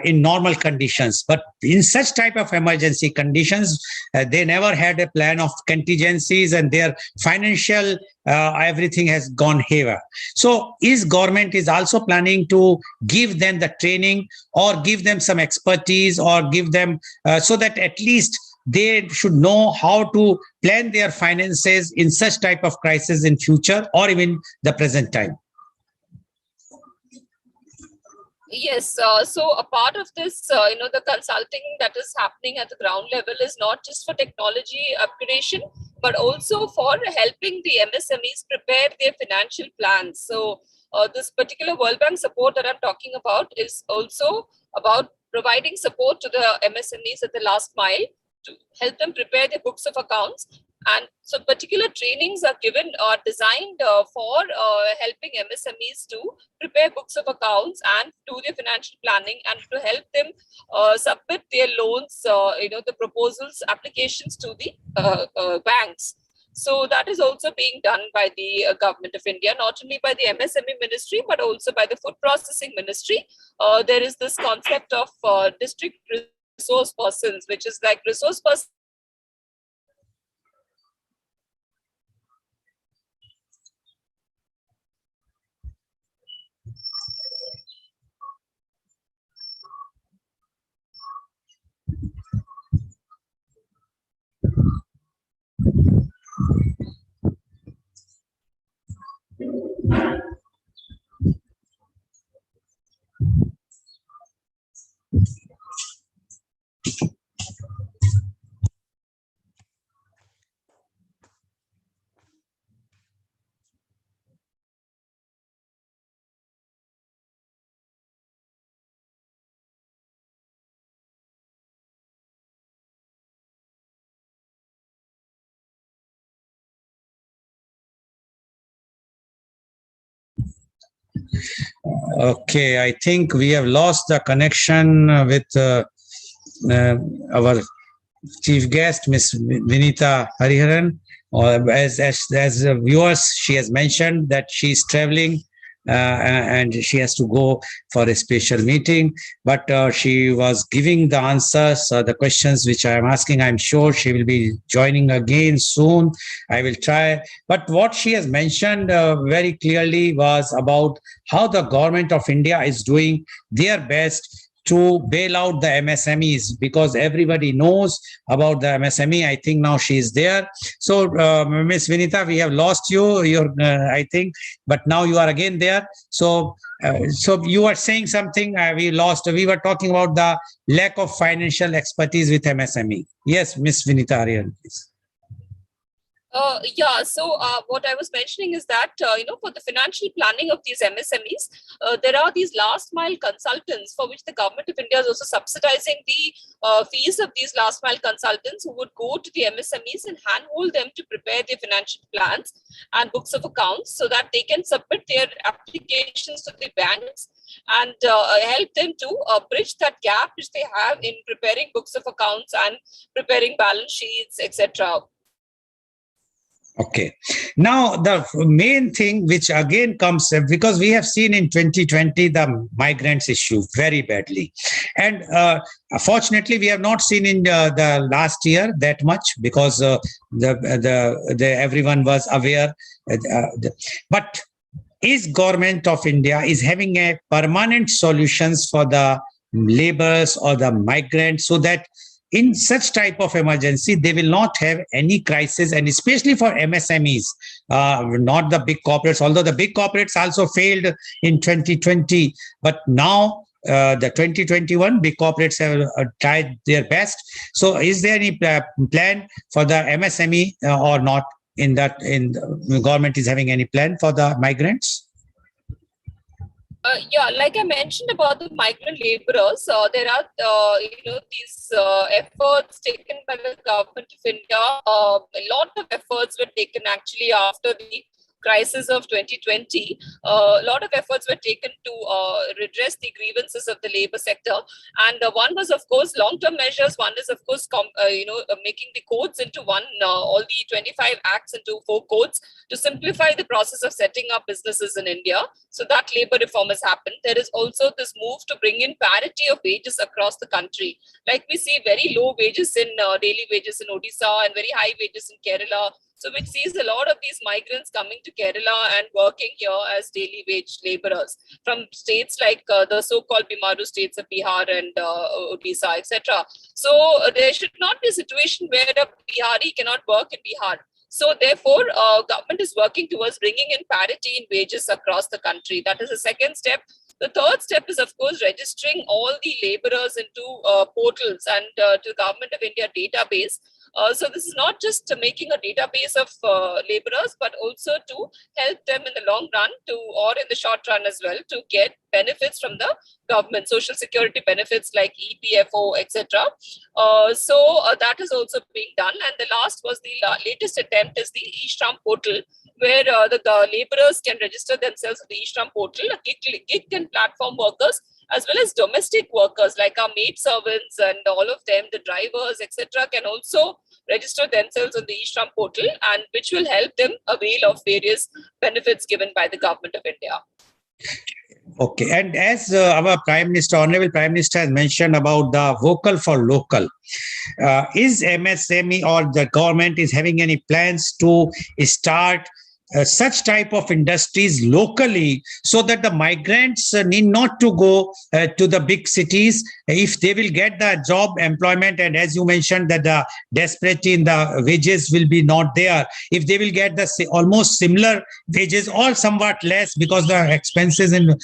in normal conditions. But in such type of emergency conditions, they never had a plan of contingencies, and their financial everything has gone haywire. So is government is also planning to give them the training or give them some expertise or give them so that at least they should know how to plan their finances in such type of crisis in future or even the present time? Yes, so a part of this, the consulting that is happening at the ground level is not just for technology upgradation, but also for helping the MSMEs prepare their financial plans. So this particular World Bank support that I'm talking about is also about providing support to the MSMEs at the last mile to help them prepare their books of accounts. And so particular trainings are given or designed for helping MSMEs to prepare books of accounts and do their financial planning, and to help them submit their loans, the proposals, applications to the banks. So that is also being done by the government of India, not only by the MSME ministry, but also by the food processing ministry. There is this concept of district resource persons, which is like resource persons. Okay, I think we have lost the connection with our chief guest, Ms. Vineeta Hariharan. As viewers, she has mentioned that she's traveling and she has to go for a special meeting, but she was giving the answers, the questions which I am asking. I'm sure she will be joining again soon. I will try. But what she has mentioned very clearly was about how the government of India is doing their best to bail out the MSMEs, because everybody knows about the MSME. I think now she is there. So, Ms. Vineeta, we have lost you. I think, but now you are again there. So, so you are saying something. We lost. We were talking about the lack of financial expertise with MSME. Yes, Ms. Vineeta Hariharan, please. So what I was mentioning is that, for the financial planning of these MSMEs, there are these last mile consultants for which the government of India is also subsidizing the fees of these last mile consultants, who would go to the MSMEs and handhold them to prepare their financial plans and books of accounts so that they can submit their applications to the banks and help them to bridge that gap which they have in preparing books of accounts and preparing balance sheets, etc. Okay. Now, the main thing which again comes, because we have seen in 2020 the migrants issue very badly. And fortunately, we have not seen in the last year that much, because everyone was aware. But is government of India is having a permanent solutions for the laborers or the migrants, so that in such type of emergency, they will not have any crisis, and especially for MSMEs, not the big corporates, although the big corporates also failed in 2020. But now the 2021 big corporates have tried their best. So is there any plan for the MSME or not? In the government is having any plan for the migrants? Like I mentioned about the migrant laborers, there are these efforts taken by the government of India. A lot of efforts were taken actually after the crisis of 2020, a lot of efforts were taken to redress the grievances of the labor sector. And one was, of course, long-term measures. One is, of course, making the codes into one, all the 25 acts into 4 codes to simplify the process of setting up businesses in India. So that labor reform has happened. There is also this move to bring in parity of wages across the country. Like we see very low wages in daily wages in Odisha and very high wages in Kerala. So which sees a lot of these migrants coming to Kerala and working here as daily wage laborers from states like the so-called Bimaru states of Bihar and Odisha, etc. So there should not be a situation where a Bihari cannot work in Bihar. So therefore, government is working towards bringing in parity in wages across the country. That is the second step. The third step is, of course, registering all the laborers into portals and to the Government of India database. So this is not just making a database of laborers, but also to help them in the long run or in the short run as well to get benefits from the government, social security benefits like EPFO, etc. So that is also being done. And the last was the latest attempt is the eShram portal, where the laborers can register themselves at the eShram portal, gig and platform workers, as well as domestic workers like our maid servants and all of them, the drivers, etc., can also register themselves on the eShram portal, and which will help them avail of various benefits given by the Government of India. Okay, and as our Prime Minister, Honorable Prime Minister has mentioned about the vocal for local, is MSME or the government is having any plans to start such type of industries locally so that the migrants need not to go to the big cities if they will get the job employment, and as you mentioned that the disparity in the wages will be not there, if they will get the almost similar wages or somewhat less because the expenses in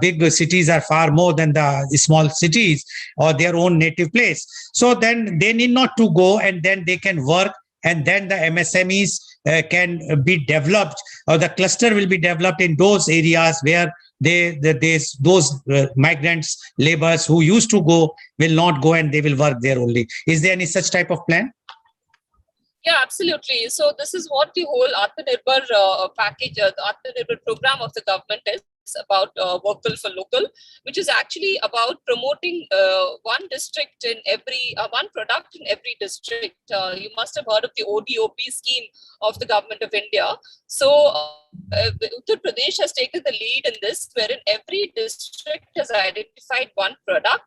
big cities are far more than the small cities or their own native place, so then they need not to go and then they can work, and then the MSMEs can be developed, or the cluster will be developed in those areas where those migrants, laborers who used to go will not go and they will work there only. Is there any such type of plan? Yeah, absolutely. So this is what the whole Atmanirbhar package, the Atmanirbhar program of the government is about, vocal for local, which is actually about promoting one district in every, one product in every district. You must have heard of the ODOP scheme of the Government of India. So Uttar Pradesh has taken the lead in this, wherein every district has identified one product.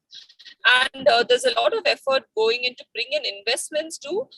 And there's a lot of effort going into bringing in investments to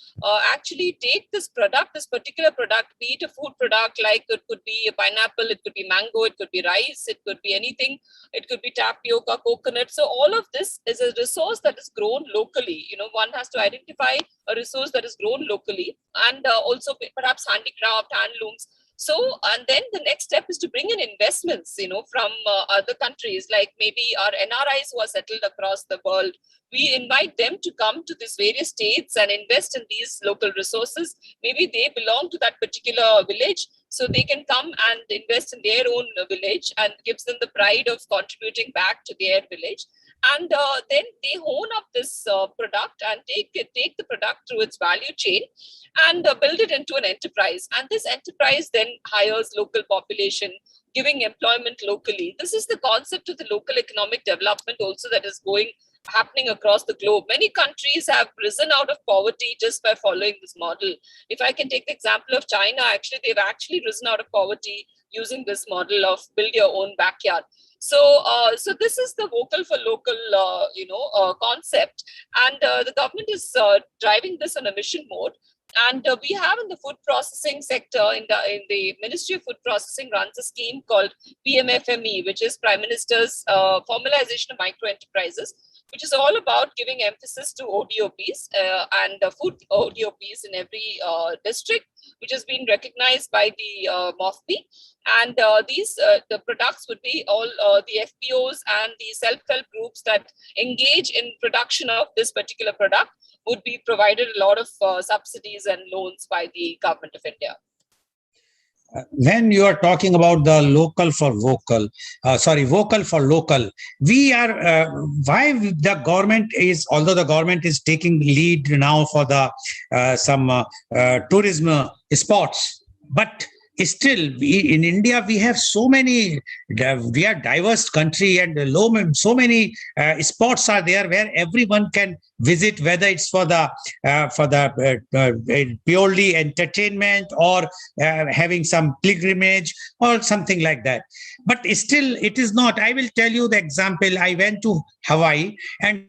actually take this product, this particular product, be it a food product, like it could be a pineapple, it could be mango, it could be rice, it could be anything, it could be tapioca, coconut. So all of this is a resource that is grown locally. You know, one has to identify a resource that is grown locally, and also perhaps handicraft, handlooms. So, and then the next step is to bring in investments, you know, from other countries, like maybe our NRIs who are settled across the world. We invite them to come to these various states and invest in these local resources. Maybe they belong to that particular village, so they can come and invest in their own village, and gives them the pride of contributing back to their village. And then they hone up this product and take the product through its value chain and build it into an enterprise. And this enterprise then hires local population, giving employment locally. This is the concept of the local economic development also that is happening across the globe. Many countries have risen out of poverty just by following this model. If I can take the example of China, they've actually risen out of poverty using this model of build your own backyard. So, so this is the vocal for local, concept, and the government is driving this on a mission mode. And we have in the food processing sector, in the Ministry of Food Processing, runs a scheme called PMFME, which is Prime Minister's formalization of micro enterprises, which is all about giving emphasis to ODOPs and food ODOPs in every district, which has been recognized by the MOFPI. And the products would be all the FPOs and the self-help groups that engage in production of this particular product would be provided a lot of subsidies and loans by the Government of India. When you are talking about the vocal for local, we are, why the government is, although the government is taking lead now for the some tourism spots, but still in India we have so many, we are diverse country, and so many spots are there where everyone can visit, whether it's for the purely entertainment or having some pilgrimage or something like that. But still it is not. I will tell you the example. I went to Hawaii, and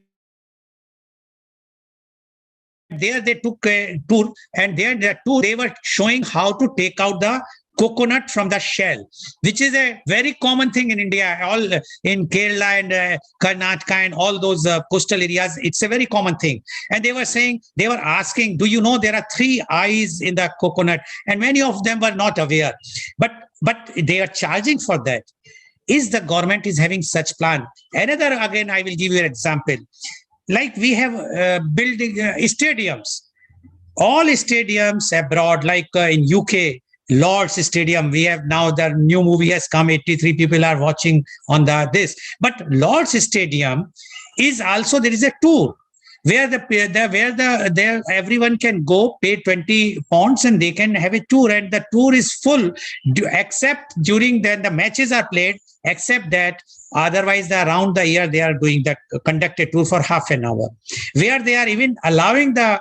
there they took a tour, and there the tour they were showing how to take out the coconut from the shell, which is a very common thing in India, all in Kerala and Karnataka and all those coastal areas. It's a very common thing. And they were saying, they were asking, do you know there are 3 eyes in the coconut? And many of them were not aware. But they are charging for that. Is the government is having such plan? Another, again, I will give you an example. Like we have building stadiums, all stadiums abroad, like in UK, Lord's Stadium. We have now the new movie has come. 83 people are watching on this. But Lord's Stadium is also, there is a tour where everyone can go, pay 20 pounds, and they can have a tour, and the tour is full, except during the matches are played. Except that, otherwise, around the year they are doing the conducted tour for half an hour, where they are even allowing the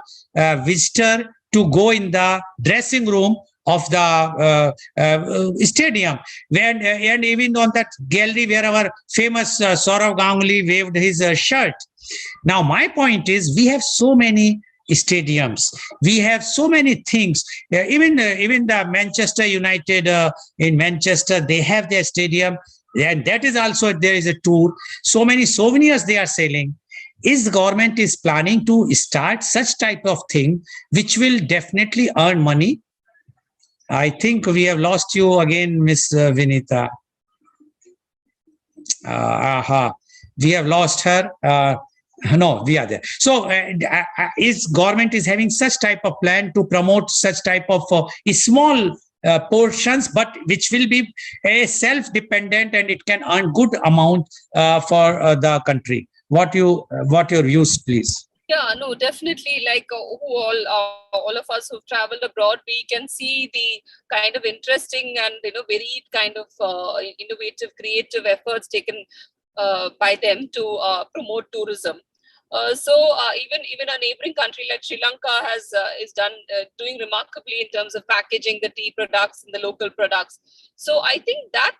visitor to go in the dressing room of the stadium, and even on that gallery where our famous Saurav Ganguly waved his shirt. Now, my point is, we have so many stadiums, we have so many things. Even the Manchester United in Manchester, they have their stadium, and that is also, there is a tour. So many souvenirs they are selling. Is the government is planning to start such type of thing, which will definitely earn money? I think we have lost you again, Miss Vineeta. We have lost her. No, we are there. So is government is having such type of plan to promote such type of small portions, but which will be self-dependent, and it can earn good amount for the country? What your views, please? Yeah, no, definitely. Like who all of us who've traveled abroad, we can see the kind of interesting and varied kind of innovative, creative efforts taken by them to promote tourism. So even a neighboring country like Sri Lanka is doing remarkably in terms of packaging the tea products and the local products. So I think that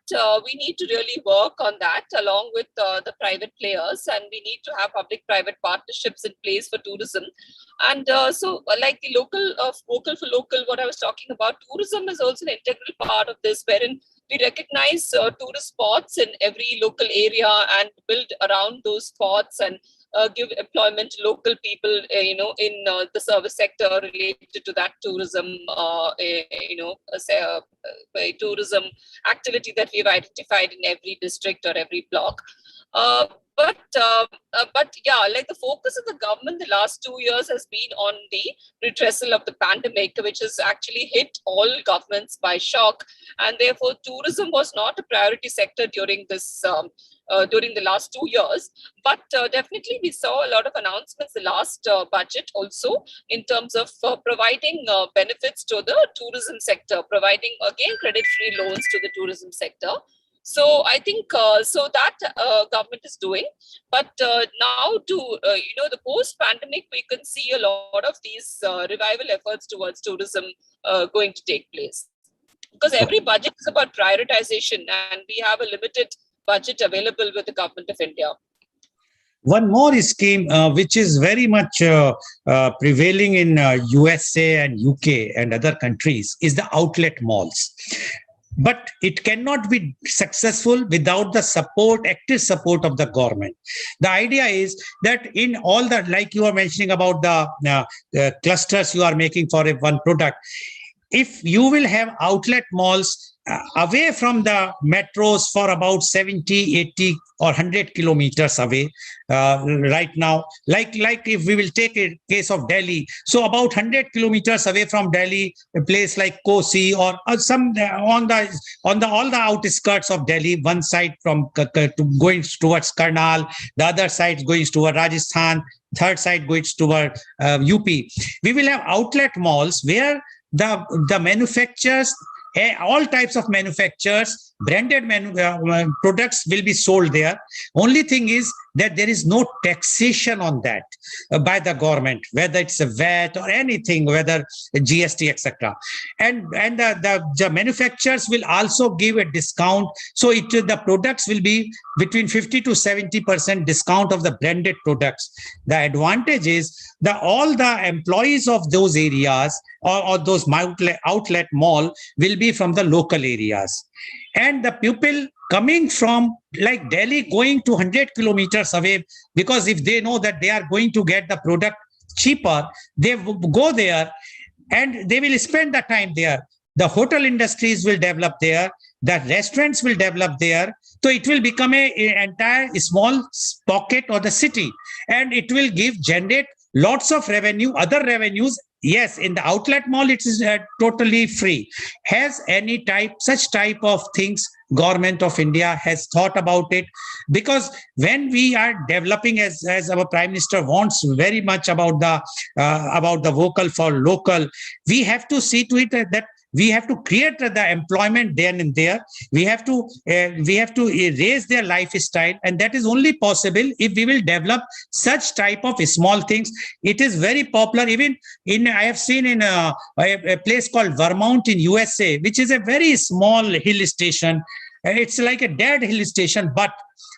we need to really work on that along with the private players, and we need to have public-private partnerships in place for tourism. And like the vocal for local, what I was talking about, tourism is also an integral part of this, wherein we recognize tourist spots in every local area and build around those spots and give employment to local people, in the service sector related to that tourism, tourism activity that we've identified in every district or every block. But yeah, like the focus of the government the last 2 years has been on the redressal of the pandemic, which has actually hit all governments by shock, and therefore tourism was not a priority sector during this. During the last 2 years, but definitely we saw a lot of announcements the last budget also in terms of providing benefits to the tourism sector, providing again credit-free loans to the tourism sector. So I think so that government is doing, but now to the post-pandemic, we can see a lot of these revival efforts towards tourism going to take place, because every budget is about prioritization, and we have a limited budget available with the government of India. One more scheme which is very much prevailing in USA and UK and other countries is the outlet malls. But it cannot be successful without the active support of the government. The idea is that in all the, like you are mentioning about the clusters you are making for one product, if you will have outlet malls away from the metros for about 70, 80 or 100 kilometers away right now, like if we will take a case of Delhi, so about 100 kilometers away from Delhi, a place like Kosi or some on all the outskirts of Delhi, one side from going towards Karnal, the other side going toward Rajasthan, third side going toward UP. We will have outlet malls where the manufacturers All types of manufacturers, branded products will be sold there. Only thing is that there is no taxation on that by the government, whether it's a VAT or anything, whether GST, etc. And the manufacturers will also give a discount. So the products will be between 50 to 70% discount of the branded products. The advantage is that all the employees of those areas or those outlet mall will be from the local areas. And the people coming from like Delhi going to 100 kilometers away, because if they know that they are going to get the product cheaper, they go there and they will spend the time there. The hotel industries will develop there. The restaurants will develop there. So it will become an entire small pocket of the city, and it will generate lots of revenue, other revenues. Yes, in the outlet mall, it is totally free. Has any such type of things government of India has thought about it? Because when we are developing, as our Prime Minister wants very much about the vocal for local, we have to see to it that we have to create the employment then and there. We have to raise their lifestyle, and that is only possible if we will develop such type of small things. It is very popular. Even I have seen in a place called Vermont in USA, which is a very small hill station. It's like a dead hill station, but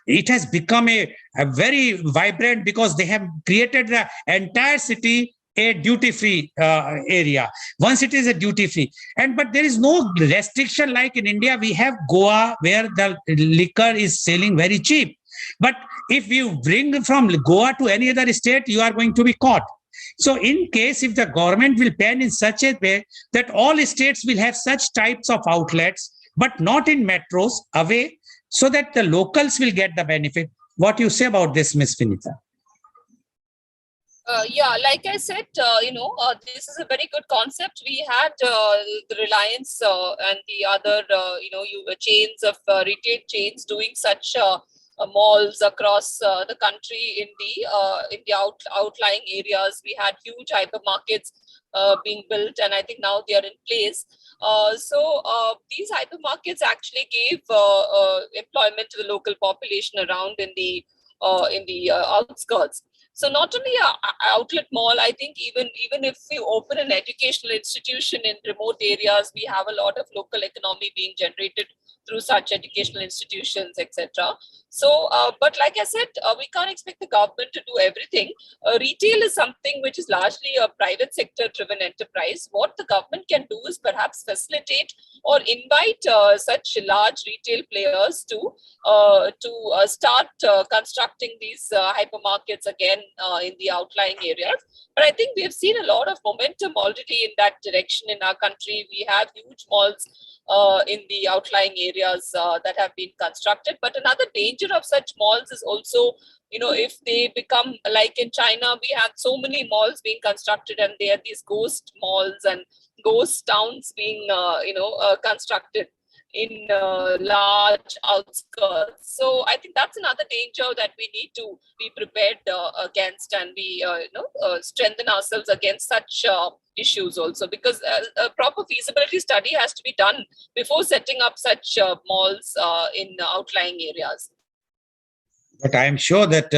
it has become a very vibrant, because they have created the entire city a duty-free area. Once it is a duty-free, but there is no restriction like in India. We have Goa, where the liquor is selling very cheap. But if you bring from Goa to any other state, you are going to be caught. So in case if the government will plan in such a way that all states will have such types of outlets, but not in metros, away, so that the locals will get the benefit. What you say about this, Ms. Vineeta? Yeah, like I said, this is a very good concept. We had the Reliance and the other, chains of retail chains doing such malls across the country in the outlying areas. We had huge hypermarkets being built, and I think now they are in place. So these hypermarkets actually gave employment to the local population around in the outskirts. So not only an outlet mall, I think even if we open an educational institution in remote areas, we have a lot of local economy being generated through such educational institutions, etc. So, but like I said, we can't expect the government to do everything. Retail is something which is largely a private sector driven enterprise. What the government can do is perhaps facilitate or invite such large retail players to start constructing these hypermarkets again in the outlying areas. But I think we have seen a lot of momentum already in that direction in our country. We have huge malls in the outlying areas that have been constructed. But another danger of such malls is also, if they become like in China, we have so many malls being constructed, and there are these ghost malls and ghost towns being, constructed in large outskirts. So I think that's another danger that we need to be prepared against, and we strengthen ourselves against such issues also, because a proper feasibility study has to be done before setting up such malls in outlying areas. But I am sure that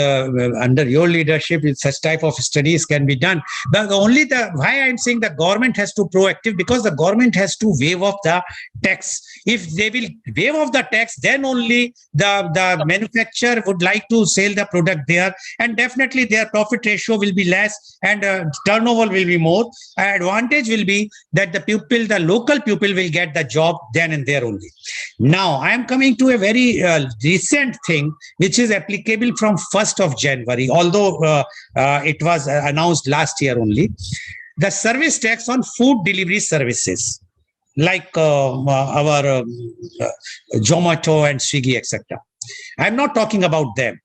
under your leadership, such type of studies can be done. But why I am saying the government has to proactive, because the government has to waive off the tax. If they will waive off the tax, then only the manufacturer would like to sell the product there, and definitely their profit ratio will be less, and turnover will be more. Advantage will be that the local people will get the job then and there only. Now I am coming to a very recent thing, which is applicable from 1st of January, although it was announced last year only. The service tax on food delivery services, like our Zomato and Swiggy, etc. I'm not talking about them.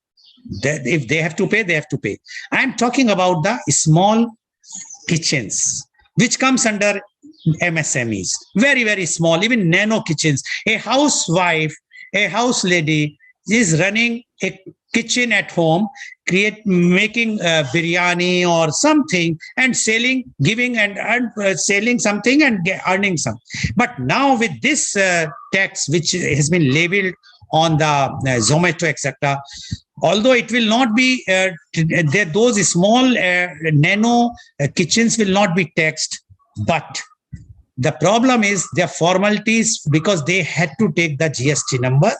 If they have to pay, they have to pay. I'm talking about the small kitchens, which comes under MSMEs. Very, very small, even nano kitchens. A housewife, a house lady is running a kitchen at home, making biryani or something and selling, giving and selling something and earning some. But now with this tax which has been labeled on the Zomato, etc., although it will not be those small nano kitchens will not be taxed, but the problem is their formalities, because they had to take the GST number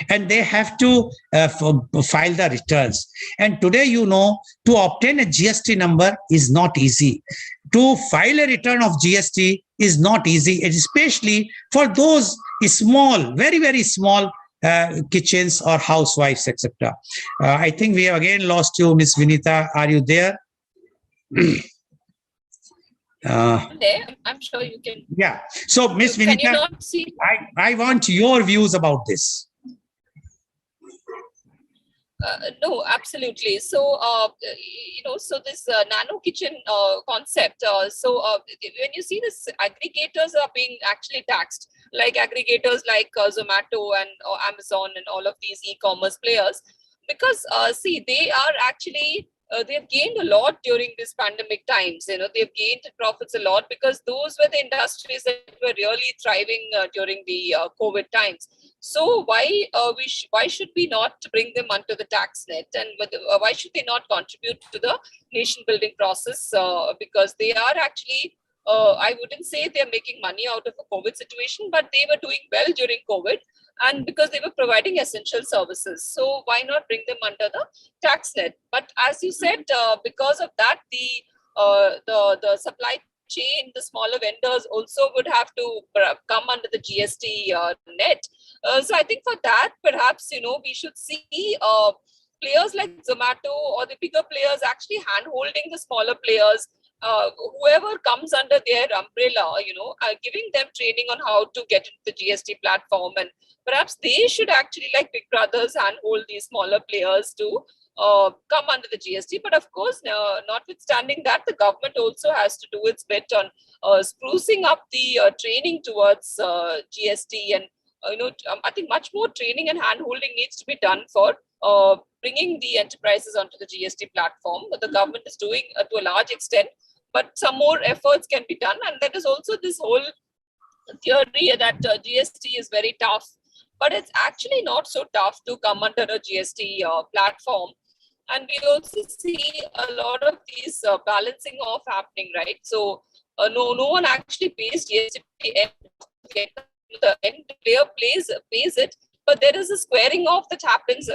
and they have to file the returns. And today, to obtain a GST number is not easy. To file a return of GST is not easy, especially for those small, very, very small kitchens or housewives, etc. I think we have again lost you, Miss Vineeta. Are you there? I'm sure you can. Yeah. So, Miss Can you Vineeta, not see? I want your views about this. No, absolutely. So, so this nano kitchen concept. When you see this, aggregators are being actually taxed, like aggregators like Zomato and Amazon and all of these e-commerce players, because they are actually they have gained a lot during this pandemic times. They've gained profits a lot because those were the industries that were really thriving during the COVID times. So why should we not bring them under the tax net, and why should they not contribute to the nation building process? Because they are actually, I wouldn't say they're making money out of a COVID situation, but they were doing well during COVID, and because they were providing essential services. So why not bring them under the tax net? But as you said, because of that, the supply chain, the smaller vendors also would have to come under the GST net. So I think for that, perhaps, we should see players like Zomato or the bigger players actually hand-holding the smaller players, whoever comes under their umbrella, giving them training on how to get into the GST platform. And perhaps they should actually, like big brothers, handhold these smaller players to come under the GST. But of course, notwithstanding that, the government also has to do its bit on sprucing up the training towards GST. And I think much more training and hand-holding needs to be done for bringing the enterprises onto the GST platform. But the government is doing to a large extent, but some more efforts can be done. And there is also this whole theory that GST is very tough, but it's actually not so tough to come under a GST platform. And we also see a lot of these balancing off happening, right? So no one actually pays GST. The end player pays it, but there is a squaring off that happens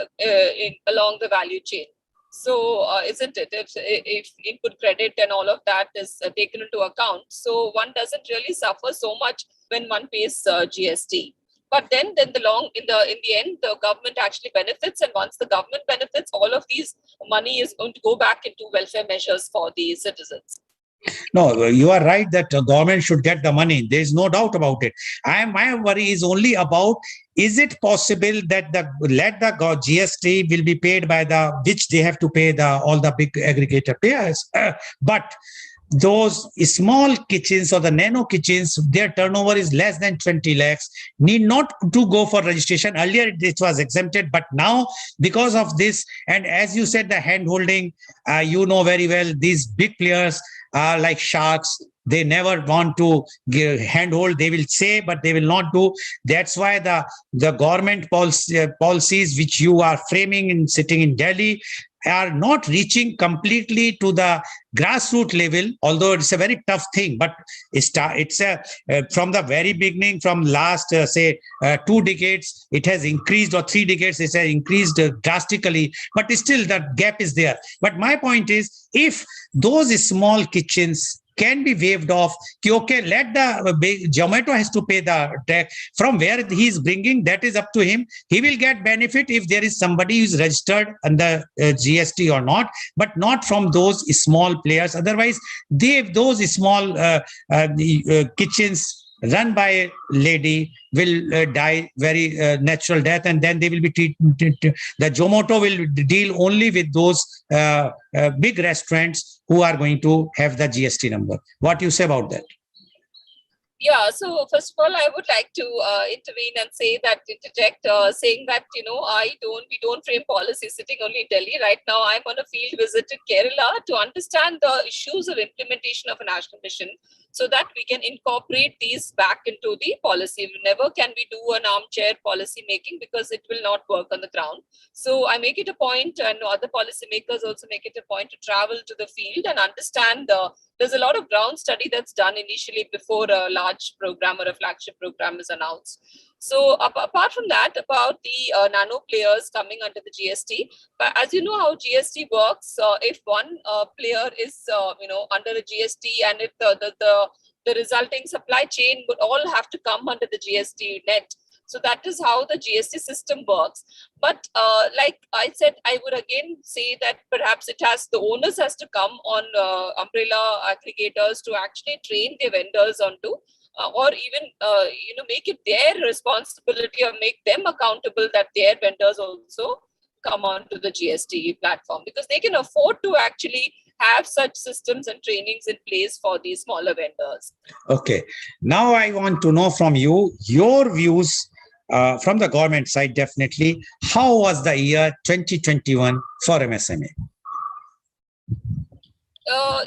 along the value chain. So isn't it, if input credit and all of that is taken into account, so one doesn't really suffer so much when one pays GST. But then in the end, the government actually benefits, and once the government benefits, all of these money is going to go back into welfare measures for the citizens. No, you are right that the government should get the money. There is no doubt about it. My worry is only about, is it possible that the GST will be paid by which they have to pay all the big aggregator players, but those small kitchens or the nano kitchens, their turnover is less than 20 lakhs, need not to go for registration. Earlier it was exempted, but now because of this, and as you said, the hand holding, very well, these big players are like sharks. They never want to handhold. They will say, but they will not do. That's why the government policies which you are framing and sitting in Delhi are not reaching completely to the grassroots level, although it's a very tough thing. But it's from the very beginning, from last, 2 decades, it has increased, or 3 decades, it has increased drastically, but still the gap is there. But my point is, if those small kitchens can be waived off, okay, let the Zomato has to pay the tax from where he is bringing, that is up to him. He will get benefit if there is somebody who is registered under GST or not, but not from those small players. Otherwise, those small kitchens run by a lady will die very natural death, and then they will be treated. The Zomato will deal only with those big restaurants who are going to have the GST number. What do you say about that? Yeah, so first of all, I would like to intervene and interject, saying that, we don't frame policy sitting only in Delhi. Right now, I'm on a field visit in Kerala to understand the issues of implementation of a national mission so that we can incorporate these back into the policy. Never can we do an armchair policy making because it will not work on the ground. So I make it a point, and other policymakers also make it a point to travel to the field and understand there's a lot of ground study that's done initially before a large program or a flagship program is announced. So apart from that, about the nano players coming under the GST, but as you know how GST works, if one player is under a GST, and if the resulting supply chain would all have to come under the GST net. So that is how the GST system works. But like I said, I would again say that perhaps the onus has to come on umbrella aggregators to actually train their vendors onto, or even make it their responsibility or make them accountable that their vendors also come onto the GST platform, because they can afford to actually have such systems and trainings in place for these smaller vendors. Okay. Now I want to know from you your views from the government side, definitely. How was the year 2021 for MSME?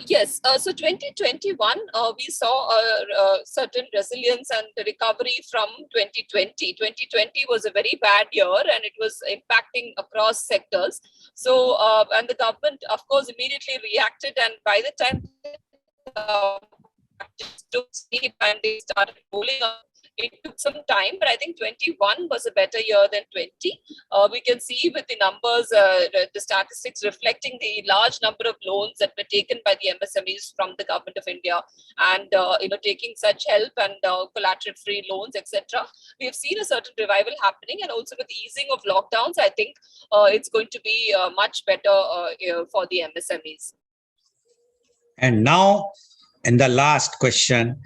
Yes, so 2021, we saw a certain resilience and recovery from 2020. 2020 was a very bad year and it was impacting across sectors. So, and the government, of course, immediately reacted, and by the time took steep and they started rolling up, it took some time, but I think 21 was a better year than 20. We can see with the numbers, the statistics reflecting the large number of loans that were taken by the MSMEs from the government of India, and taking such help and collateral-free loans, etc. We have seen a certain revival happening, and also with the easing of lockdowns, I think it's going to be much better for the MSMEs. And now, in the last question,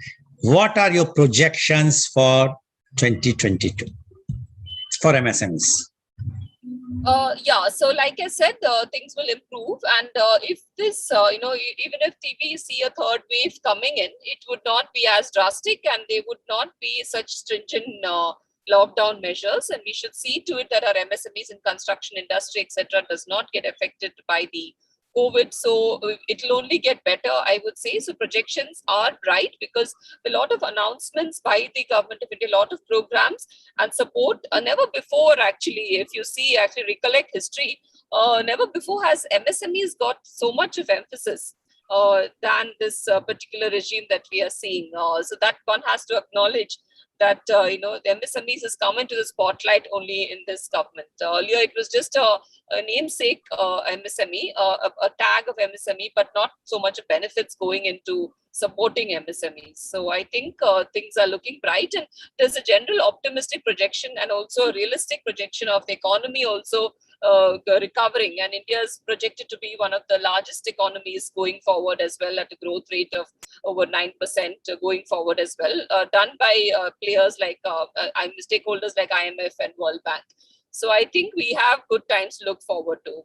what are your projections for 2022 for MSMEs? Yeah, so like I said, things will improve, and if this, even if we see a third wave coming in, it would not be as drastic, and they would not be such stringent lockdown measures, and we should see to it that our MSMEs in construction industry, etc., does not get affected by the COVID. So it will only get better, I would say. So projections are bright because a lot of announcements by the government of India, a lot of programs and support, never before actually, if you see, actually recollect history, never before has MSMEs got so much of emphasis than this particular regime that we are seeing. So that one has to acknowledge that the MSMEs has come into the spotlight only in this government. Earlier, it was just a namesake MSME, a tag of MSME, but not so much of benefits going into supporting MSMEs. So I think things are looking bright, and there's a general optimistic projection and also a realistic projection of the economy also recovering, and India is projected to be one of the largest economies going forward as well, at a growth rate of over 9% going forward as well, done by players like stakeholders like IMF and World Bank. So I think we have good times to look forward to.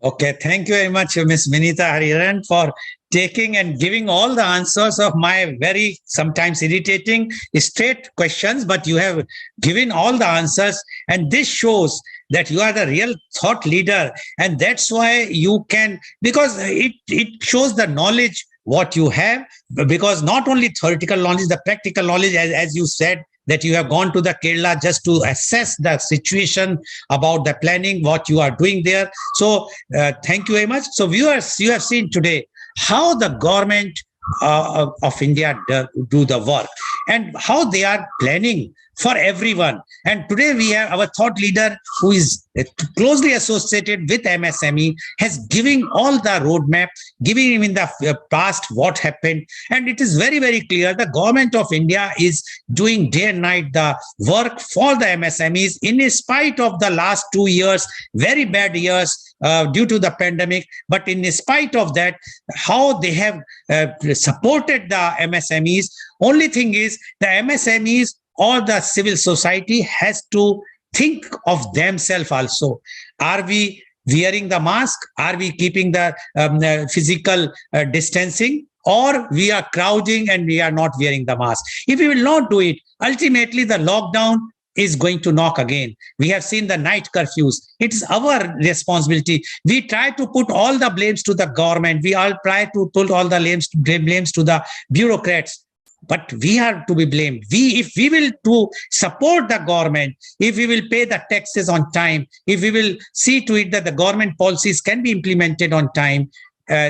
Okay, thank you very much, Ms. Vineeta Hariharan, for taking and giving all the answers of my very sometimes irritating straight questions, but you have given all the answers, and this shows that you are the real thought leader, and that's why you can, because it shows the knowledge what you have, because not only theoretical knowledge, the practical knowledge, as you said, that you have gone to the Kerala just to assess the situation about the planning, what you are doing there. So thank you very much. So viewers, you have seen today how the government of India do the work and how they are planning for everyone. And today we have our thought leader who is closely associated with MSME, has given all the roadmap, giving him in the past what happened. And it is very, very clear the government of India is doing day and night the work for the MSMEs in spite of the last 2 years, very bad years due to the pandemic. But in spite of that, how they have supported the MSMEs. Only thing is the MSMEs or the civil society has to think of themselves also. Are we wearing the mask? Are we keeping the physical distancing? or we are crowding and we are not wearing the mask. If we will not do it, ultimately the lockdown is going to knock again. We have seen the night curfews. It's our responsibility. We try to put all the blames to the government. We all try to put all the blames to the bureaucrats. But we are to be blamed. If we will to support the government, if we will pay the taxes on time, if we will see to it that the government policies can be implemented on time,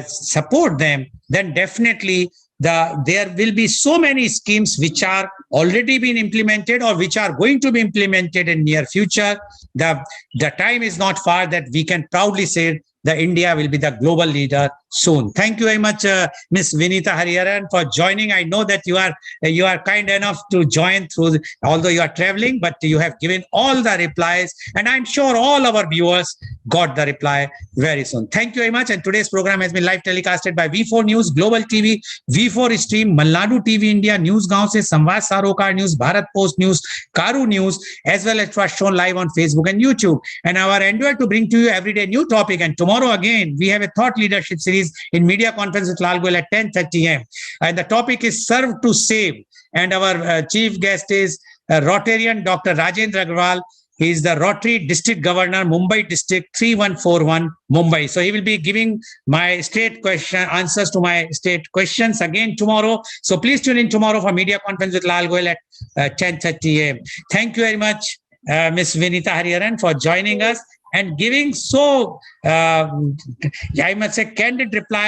support them, then definitely there will be so many schemes which are already been implemented or which are going to be implemented in near future. The time is not far that we can proudly say that India will be the global leader soon. Thank you very much, Ms. Vineeta Hariharan, for joining. I know that you are kind enough to join through, although you are traveling, but you have given all the replies, and I'm sure all our viewers got the reply very soon. Thank you very much. And today's program has been live telecasted by V4 News, Global TV, V4 Stream, Malnadu TV India, News Gaon se, Samvad Sarokar News, Bharat Post News, Karu News, as well as it was shown live on Facebook and YouTube. And our endeavor to bring to you everyday new topic. And tomorrow again, we have a thought leadership series in media conference with Lal Goel at 10:30 a.m. And the topic is Serve to Save. And our chief guest is Rotarian Dr. Rajendra Agarwal. He is the Rotary District Governor, Mumbai District 3141, Mumbai. So he will be giving my answers to my state questions again tomorrow. So please tune in tomorrow for media conference with Lal Goel at 10:30 a.m. Thank you very much, Ms. Vineeta Hariharan, for joining us and giving so, I must say, candid reply